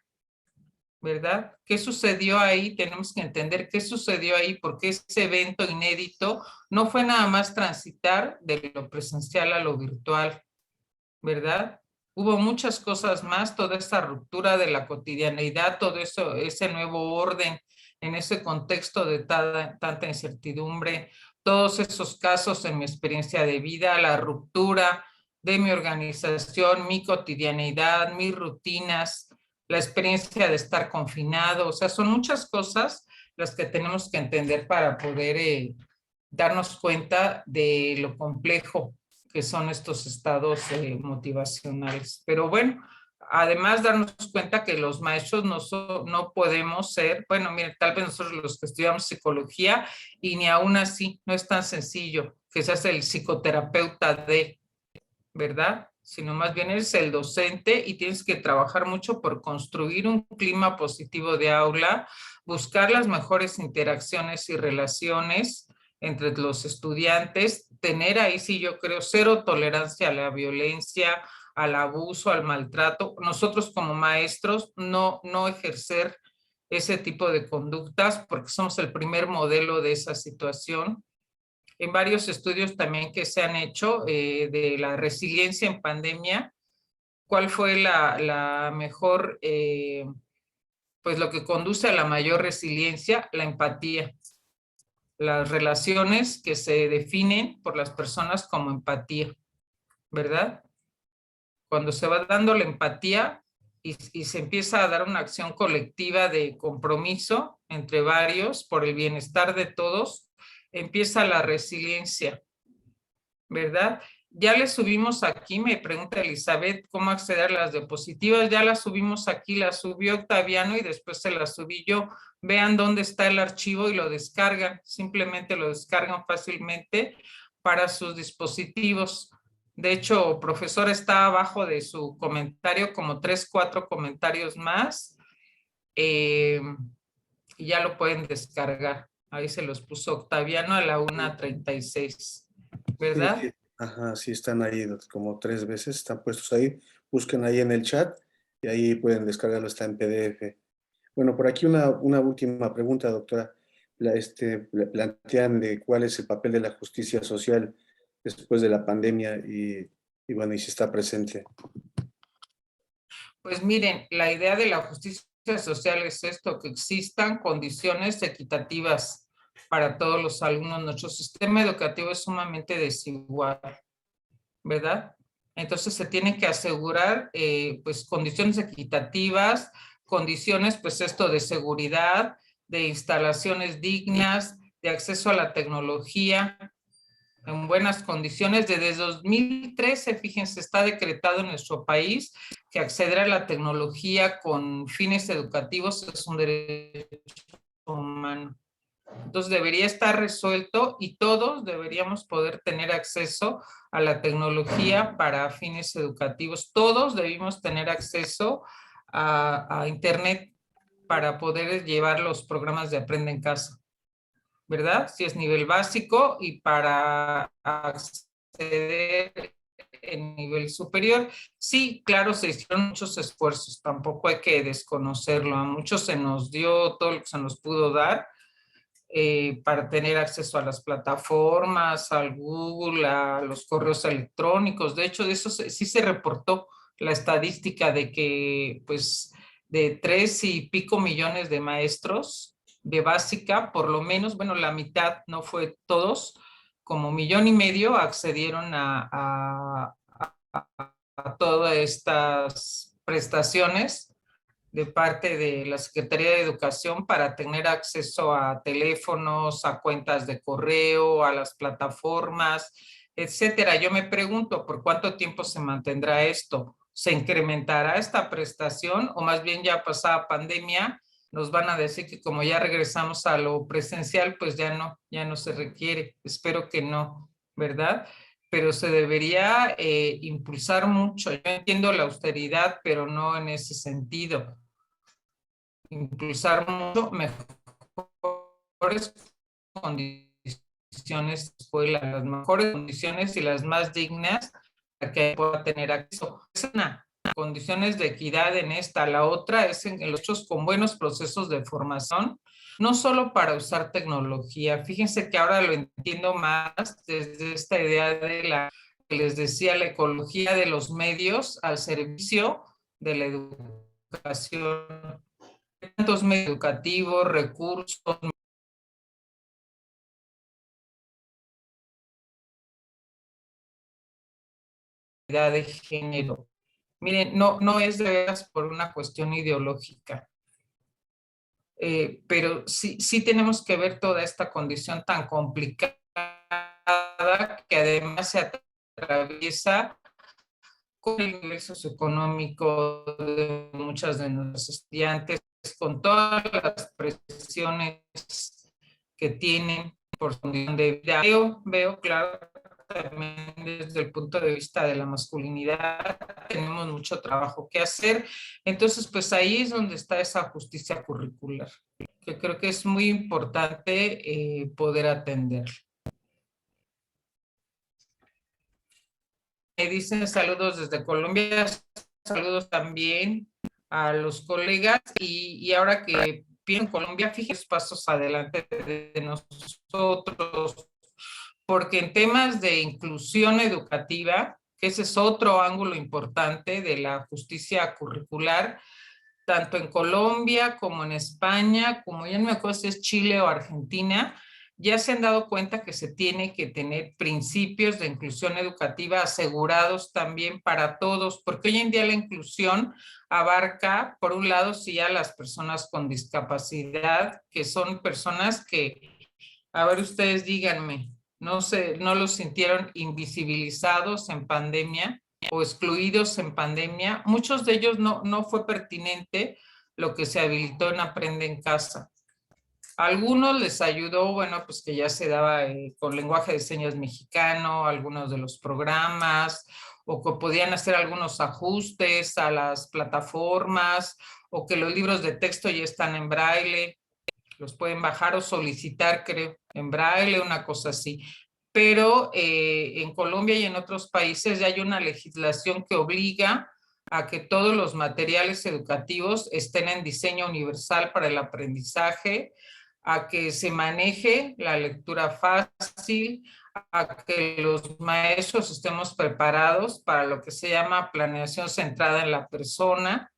¿Verdad? ¿Qué sucedió ahí? Tenemos que entender qué sucedió ahí, porque ese evento inédito no fue nada más transitar de lo presencial a lo virtual, ¿verdad? Hubo muchas cosas más, toda esta ruptura de la cotidianeidad, todo eso, ese nuevo orden en ese contexto de tanta incertidumbre, todos esos casos en mi experiencia de vida, la ruptura de mi organización, mi cotidianeidad, mis rutinas, la experiencia de estar confinado, o sea, son muchas cosas las que tenemos que entender para poder darnos cuenta de lo complejo que son estos estados motivacionales. Pero bueno, además darnos cuenta que los maestros no podemos ser, bueno, miren, tal vez nosotros los que estudiamos psicología y ni aún así no es tan sencillo que seas el psicoterapeuta de, ¿verdad? Sino más bien eres el docente y tienes que trabajar mucho por construir un clima positivo de aula, buscar las mejores interacciones y relaciones entre los estudiantes, tener ahí sí yo creo cero tolerancia a la violencia, al abuso, al maltrato. Nosotros como maestros no ejercer ese tipo de conductas porque somos el primer modelo de esa situación. En varios estudios también que se han hecho de la resiliencia en pandemia, ¿Cuál fue la mejor, pues lo que conduce a la mayor resiliencia? La empatía. Las relaciones que se definen por las personas como empatía, ¿verdad? Cuando se va dando la empatía y se empieza a dar una acción colectiva de compromiso entre varios por el bienestar de todos, empieza la resiliencia, ¿verdad? Ya le subimos aquí, me pregunta Elizabeth, cómo acceder a las diapositivas. Ya las subimos aquí, las subió Octaviano y después se las subí yo. Vean dónde está el archivo y lo descargan. Simplemente lo descargan fácilmente para sus dispositivos. De hecho, profesor, está abajo de su comentario como 3, 4 comentarios más. Y ya lo pueden descargar. Ahí se los puso Octaviano a la 1:36, ¿verdad? Sí, ajá, sí están ahí como 3 veces, están puestos ahí. Busquen ahí en el chat y ahí pueden descargarlo, está en PDF. Bueno, por aquí una última pregunta, doctora. Le plantean de cuál es el papel de la justicia social después de la pandemia y bueno, y si está presente. Pues miren, la idea de la justicia social es esto, que existan condiciones equitativas para todos los alumnos. Nuestro sistema educativo es sumamente desigual, ¿verdad? Entonces se tiene que asegurar pues condiciones equitativas, condiciones pues esto de seguridad, de instalaciones dignas, de acceso a la tecnología en buenas condiciones. Desde 2013, fíjense, está decretado en nuestro país que acceder a la tecnología con fines educativos es un derecho humano. Entonces debería estar resuelto y todos deberíamos poder tener acceso a la tecnología para fines educativos. Todos debimos tener acceso a Internet para poder llevar los programas de Aprende en Casa, ¿verdad? Si es nivel básico y para acceder en nivel superior. Sí, claro, se hicieron muchos esfuerzos, tampoco hay que desconocerlo. A muchos se nos dio todo lo que se nos pudo dar para tener acceso a las plataformas, al Google, a los correos electrónicos. De hecho, de eso sí se reportó la estadística de que, pues, de 3 y pico millones de maestros de básica, por lo menos, bueno, la mitad, no fue todos, como 1,5 millones accedieron a todas estas prestaciones de parte de la Secretaría de Educación para tener acceso a teléfonos, a cuentas de correo, a las plataformas, etcétera. Yo me pregunto, ¿por cuánto tiempo se mantendrá esto? ¿Se incrementará esta prestación o más bien ya pasada pandemia nos van a decir que como ya regresamos a lo presencial, pues ya no se requiere? Espero que no, ¿verdad? Pero se debería impulsar mucho. Yo entiendo la austeridad, pero no en ese sentido. Impulsar mucho mejores condiciones de escuela, las mejores condiciones y las más dignas para que pueda tener acceso. Es una condiciones de equidad en esta. La otra es en los otros con buenos procesos de formación, no solo para usar tecnología. Fíjense que ahora lo entiendo más desde esta idea de la que les decía, la ecología de los medios al servicio de la educación. Tantos medios educativos, recursos, de género. Miren, no es de veras por una cuestión ideológica, pero sí tenemos que ver toda esta condición tan complicada que además se atraviesa con el nivel socioeconómico de muchas de nuestros estudiantes, con todas las presiones que tienen por su condición de vida. Veo claro también desde el punto de vista de la masculinidad, tenemos mucho trabajo que hacer. Entonces, pues ahí es donde está esa justicia curricular, que creo que es muy importante poder atender. Me dicen saludos desde Colombia, saludos también a los colegas y ahora que pienso en Colombia, fíjense pasos adelante de nosotros, porque en temas de inclusión educativa que ese es otro ángulo importante de la justicia curricular, tanto en Colombia como en España, como ya no me acuerdo si es Chile o Argentina, ya se han dado cuenta que se tiene que tener principios de inclusión educativa asegurados también para todos, porque hoy en día la inclusión abarca, por un lado, sí a las personas con discapacidad, que son personas que, a ver, ustedes díganme, no los sintieron invisibilizados en pandemia o excluidos en pandemia. Muchos de ellos no fue pertinente lo que se habilitó en Aprende en Casa. A algunos les ayudó, bueno, pues que ya se daba con lenguaje de señas mexicano, algunos de los programas, o que podían hacer algunos ajustes a las plataformas, o que los libros de texto ya están en braille, los pueden bajar o solicitar, creo, en braille, una cosa así. Pero en Colombia y en otros países ya hay una legislación que obliga a que todos los materiales educativos estén en diseño universal para el aprendizaje, a que se maneje la lectura fácil, a que los maestros estemos preparados para lo que se llama planeación centrada en la persona,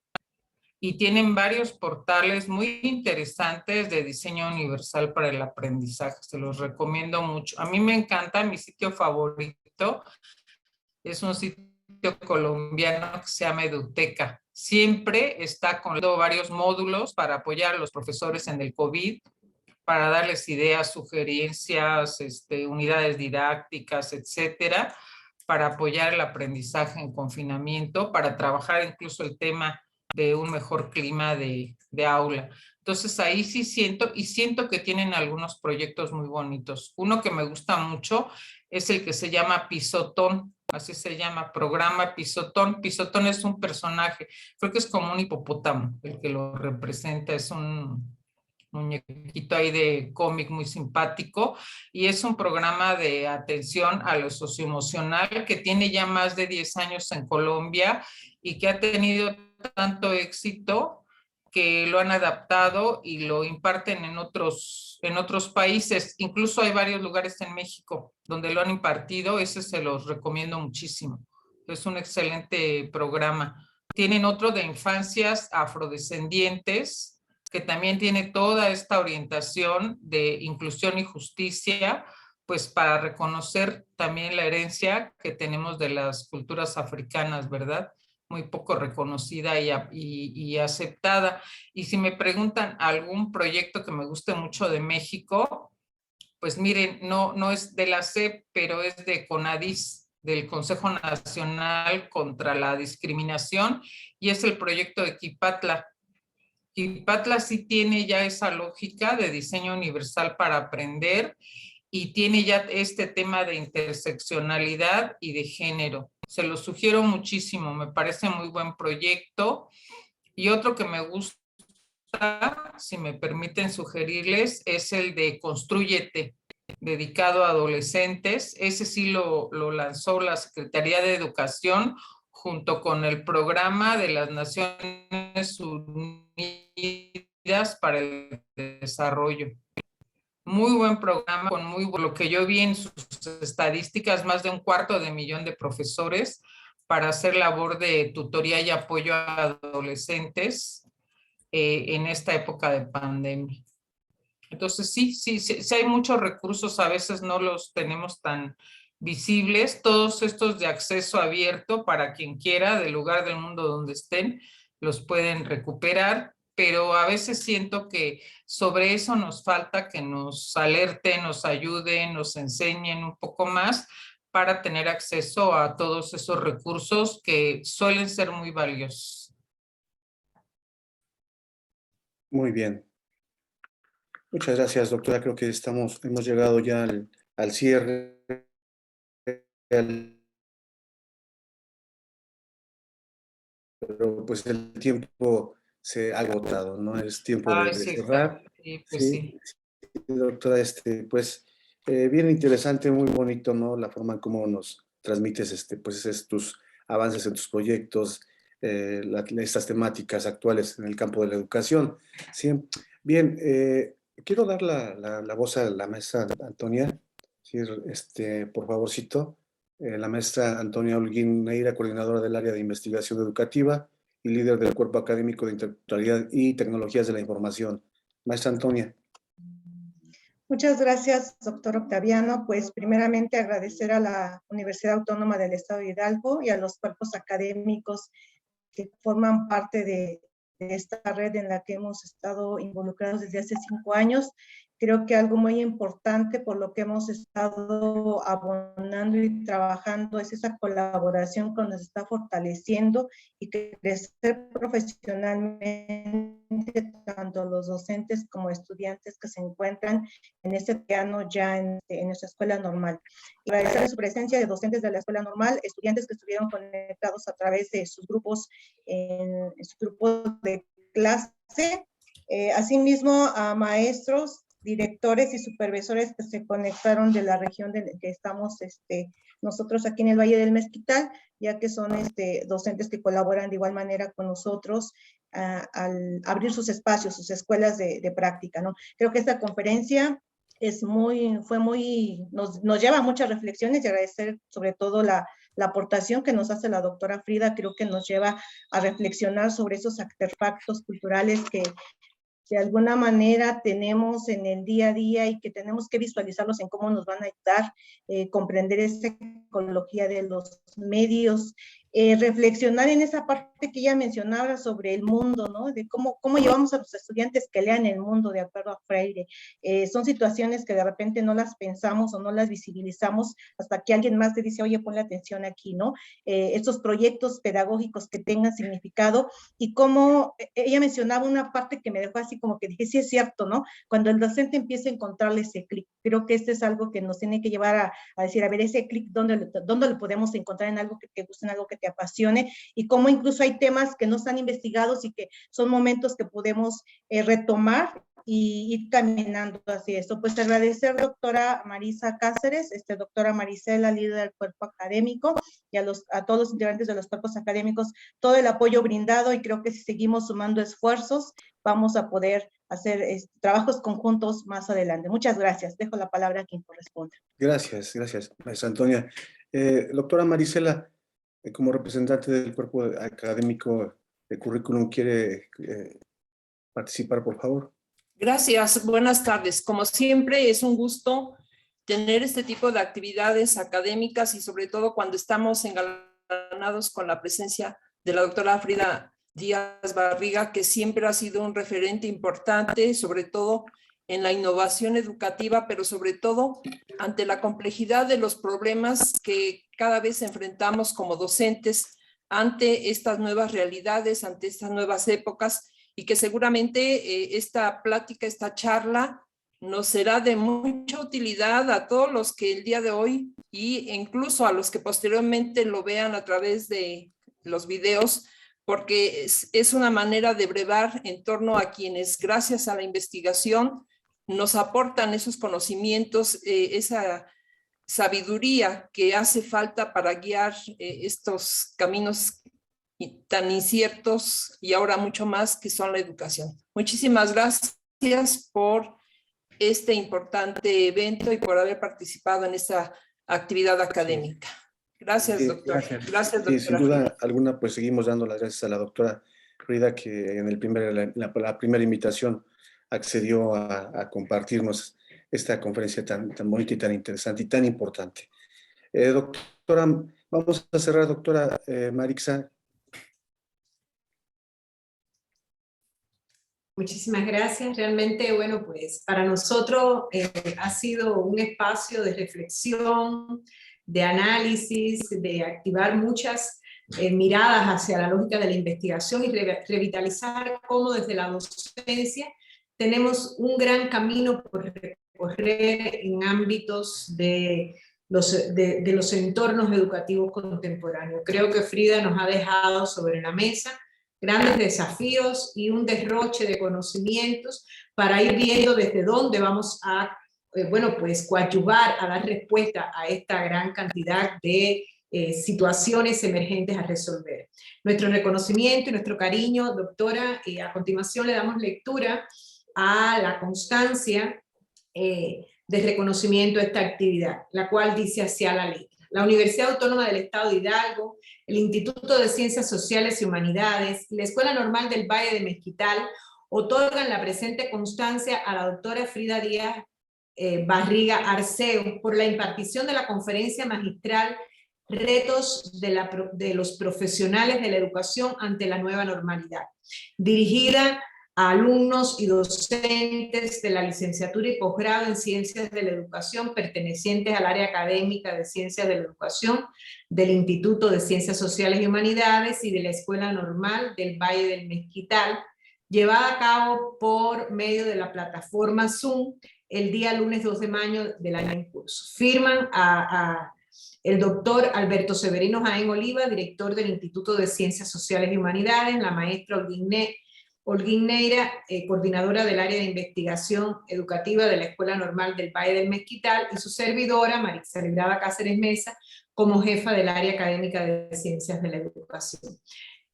y tienen varios portales muy interesantes de diseño universal para el aprendizaje. Se los recomiendo mucho. A mí me encanta, mi sitio favorito es un sitio colombiano que se llama Eduteca. Siempre está con varios módulos para apoyar a los profesores en el COVID, para darles ideas, sugerencias, unidades didácticas, etcétera, para apoyar el aprendizaje en confinamiento, para trabajar incluso el tema de un mejor clima de aula. Entonces ahí sí siento que tienen algunos proyectos muy bonitos. Uno que me gusta mucho es el que se llama Pisotón, así se llama, programa Pisotón. Pisotón es un personaje, creo que es como un hipopótamo, el que lo representa, es un muñequito ahí de cómic muy simpático, y es un programa de atención a lo socioemocional que tiene ya más de 10 años en Colombia y que ha tenido tanto éxito que lo han adaptado y lo imparten en otros países. Incluso hay varios lugares en México donde lo han impartido. Ese se los recomiendo muchísimo. Es un excelente programa. Tienen otro de infancias afrodescendientes, que también tiene toda esta orientación de inclusión y justicia, pues para reconocer también la herencia que tenemos de las culturas africanas, ¿verdad? Muy poco reconocida y aceptada. Y si me preguntan algún proyecto que me guste mucho de México, pues miren, no es de la SEP, pero es de CONADIS, del Consejo Nacional contra la Discriminación, y es el proyecto Equipatla. Equipatla sí tiene ya esa lógica de diseño universal para aprender y tiene ya este tema de interseccionalidad y de género. Se lo sugiero muchísimo, me parece muy buen proyecto. Y otro que me gusta, si me permiten sugerirles, es el de Constrúyete, dedicado a adolescentes. Ese sí lo lanzó la Secretaría de Educación junto con el Programa de las Naciones Unidas para el Desarrollo. Muy buen programa, con lo que yo vi en sus estadísticas, más de 250,000 de profesores para hacer labor de tutoría y apoyo a adolescentes en esta época de pandemia. Entonces sí hay muchos recursos, a veces no los tenemos tan visibles, todos estos de acceso abierto para quien quiera, del lugar del mundo donde estén, los pueden recuperar, pero a veces siento que sobre eso nos falta que nos alerten, nos ayuden, nos enseñen un poco más para tener acceso a todos esos recursos que suelen ser muy valiosos. Muy bien. Muchas gracias, doctora. Creo que hemos llegado ya al cierre. Pero pues el tiempo se ha agotado, ¿no? Es tiempo de Sí, cerrar. sí, pues sí. Doctora, pues bien interesante, muy bonito, ¿no? La forma en cómo nos transmites, pues tus avances en tus proyectos, estas temáticas actuales en el campo de la educación. Sí. Bien, quiero dar la voz a la maestra Antonia, sí, por favorcito. la maestra Antonia Holguín Neira, coordinadora del área de investigación educativa y líder del cuerpo académico de interculturalidad y tecnologías de la información. Maestra Antonia. Muchas gracias, doctor Octaviano. Pues primeramente agradecer a la Universidad Autónoma del Estado de Hidalgo y a los cuerpos académicos que forman parte de esta red en la que hemos estado involucrados desde hace 5 años. Creo que algo muy importante por lo que hemos estado abonando y trabajando es esa colaboración que nos está fortaleciendo y crecer profesionalmente tanto los docentes como estudiantes que se encuentran en este plano ya en nuestra escuela normal. Y agradecer su presencia de docentes de la escuela normal, estudiantes que estuvieron conectados a través de sus grupos, en sus grupos de clase, asimismo a maestros, directores y supervisores que se conectaron de la región de que estamos nosotros aquí en el Valle del Mezquital, ya que son docentes que colaboran de igual manera con nosotros al abrir sus espacios, sus escuelas de práctica, ¿no? Creo que esta conferencia nos lleva a muchas reflexiones y agradecer sobre todo la aportación que nos hace la doctora Frida. Creo que nos lleva a reflexionar sobre esos artefactos culturales que de alguna manera tenemos en el día a día y que tenemos que visualizarlos en cómo nos van a ayudar, comprender esa ecología de los medios, reflexionar en esa parte que ella mencionaba sobre el mundo, ¿no? De cómo llevamos a los estudiantes que lean el mundo de acuerdo a Freire. Son situaciones que de repente no las pensamos o no las visibilizamos hasta que alguien más te dice, oye, ponle atención aquí, ¿no? Estos proyectos pedagógicos que tengan significado y cómo ella mencionaba una parte que me dejó así como que dije, sí es cierto, ¿no? Cuando el docente empieza a encontrarle ese clic, creo que este es algo que nos tiene que llevar a decir, a ver, ese clic, ¿dónde lo podemos encontrar en algo que te guste, en algo que te apasione? Y cómo incluso hay temas que no están investigados y que son momentos que podemos retomar y ir caminando hacia eso. Pues agradecer a la doctora Marisa Cáceres, doctora Marisela, líder del cuerpo académico, y a todos los integrantes de los cuerpos académicos, todo el apoyo brindado, y creo que si seguimos sumando esfuerzos, vamos a poder hacer trabajos conjuntos más adelante. Muchas gracias. Dejo la palabra a quien corresponda. Gracias, maestra Antonia. Doctora Marisela, como representante del cuerpo académico de currículum, ¿quiere participar, por favor? Gracias, buenas tardes. Como siempre, es un gusto tener este tipo de actividades académicas y sobre todo cuando estamos engalanados con la presencia de la doctora Frida Díaz Barriga, que siempre ha sido un referente importante, sobre todo en la innovación educativa, pero sobre todo ante la complejidad de los problemas que cada vez enfrentamos como docentes ante estas nuevas realidades, ante estas nuevas épocas, y que seguramente esta plática, esta charla, nos será de mucha utilidad a todos los que el día de hoy, e incluso a los que posteriormente lo vean a través de los videos, porque es una manera de brevar en torno a quienes, gracias a la investigación, nos aportan esos conocimientos, esa sabiduría que hace falta para guiar estos caminos tan inciertos y ahora mucho más que son la educación. Muchísimas gracias por este importante evento y por haber participado en esta actividad académica. Gracias, doctor. Gracias, doctora. Sí, sin duda alguna, pues seguimos dando las gracias a la doctora Frida, que en la primera invitación accedió a compartirnos esta conferencia tan bonita y tan interesante y tan importante. Doctora, vamos a cerrar, doctora Marixa. Muchísimas gracias. Realmente, bueno, pues para nosotros ha sido un espacio de reflexión, de análisis, de activar muchas miradas hacia la lógica de la investigación y revitalizar cómo desde la docencia tenemos un gran camino por recorrer en ámbitos de los entornos educativos contemporáneos. Creo que Frida nos ha dejado sobre la mesa grandes desafíos y un derroche de conocimientos para ir viendo desde dónde vamos a, bueno, pues coadyuvar a dar respuesta a esta gran cantidad de situaciones emergentes a resolver. Nuestro reconocimiento y nuestro cariño, doctora, y a continuación le damos lectura a la constancia de reconocimiento a esta actividad, la cual dice así a la letra. la Universidad Autónoma del Estado de Hidalgo, el Instituto de Ciencias Sociales y Humanidades y la Escuela Normal del Valle de Mezquital otorgan la presente constancia a la doctora Frida Díaz Barriga Arceo por la impartición de la conferencia magistral Retos de los profesionales de la educación ante la nueva normalidad, dirigida a alumnos y docentes de la licenciatura y posgrado en Ciencias de la Educación pertenecientes al área académica de Ciencias de la Educación del Instituto de Ciencias Sociales y Humanidades y de la Escuela Normal del Valle del Mezquital, llevada a cabo por medio de la plataforma Zoom el día lunes 2 de mayo del año en curso. Firman el doctor Alberto Severino Jaén Oliva, director del Instituto de Ciencias Sociales y Humanidades, la maestra Holguín Neira, coordinadora del área de investigación educativa de la Escuela Normal del Valle del Mezquital, y su servidora, Marisa Librada Cáceres Mesa, como jefa del área académica de Ciencias de la Educación.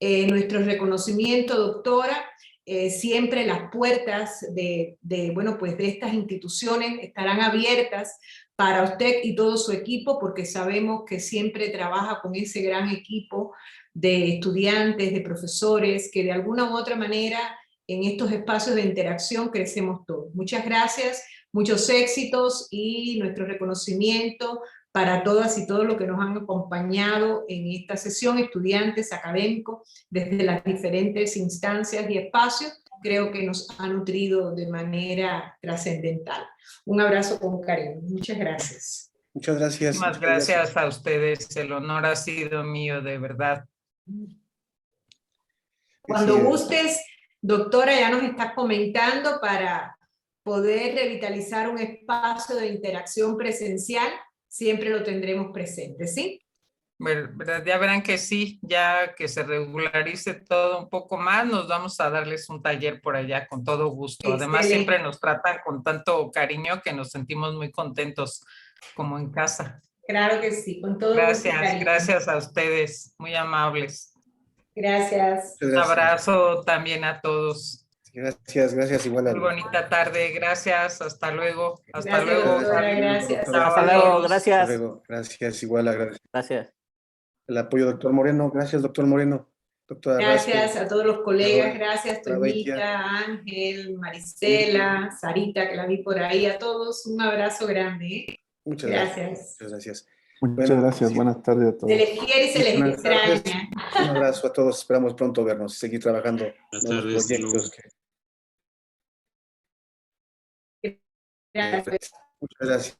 Nuestro reconocimiento, doctora. Siempre las puertas de estas instituciones estarán abiertas para usted y todo su equipo, porque sabemos que siempre trabaja con ese gran equipo de estudiantes, de profesores, que de alguna u otra manera en estos espacios de interacción crecemos todos. Muchas gracias, muchos éxitos y nuestro reconocimiento para todas y todos los que nos han acompañado en esta sesión, estudiantes, académicos, desde las diferentes instancias y espacios, creo que nos ha nutrido de manera trascendental. Un abrazo con cariño. Muchas gracias. Muchas gracias. Muchas gracias a ustedes. El honor ha sido mío, de verdad. Cuando gustes, doctora, ya nos estás comentando para poder revitalizar un espacio de interacción presencial. Siempre lo tendremos presente, ¿sí? ¿Verdad? Ya verán que sí, ya que se regularice todo un poco más, nos vamos a darles un taller por allá con todo gusto. Además, Excelente. siempre nos tratan con tanto cariño que nos sentimos muy contentos, como en casa. Claro que sí, con todo gusto, Gracias, cariño. gracias a ustedes, muy amables. Gracias. Un abrazo también a todos. Gracias igual. Muy bonita tarde, gracias, hasta luego. Hasta Gracias, luego. doctora, gracias. Hasta luego, gracias. Hasta luego. Gracias, igual agradezco. Gracias. El apoyo, doctor Moreno. Gracias, doctor Moreno. Doctora Gracias a todos los colegas, Raúl, gracias Raúl, Toñita, Ángel, Marisela, Sarita, que la vi por ahí, a todos un abrazo grande. ¿Eh? Muchas Gracias. Muchas gracias. Muchas Bueno, gracias. sí. Buenas tardes a todos. Se les quiere y se les Buenas tardes. extraña. Un abrazo a todos. Esperamos pronto vernos y seguir trabajando en Buenas los tardes, proyectos. Gracias. Muchas gracias.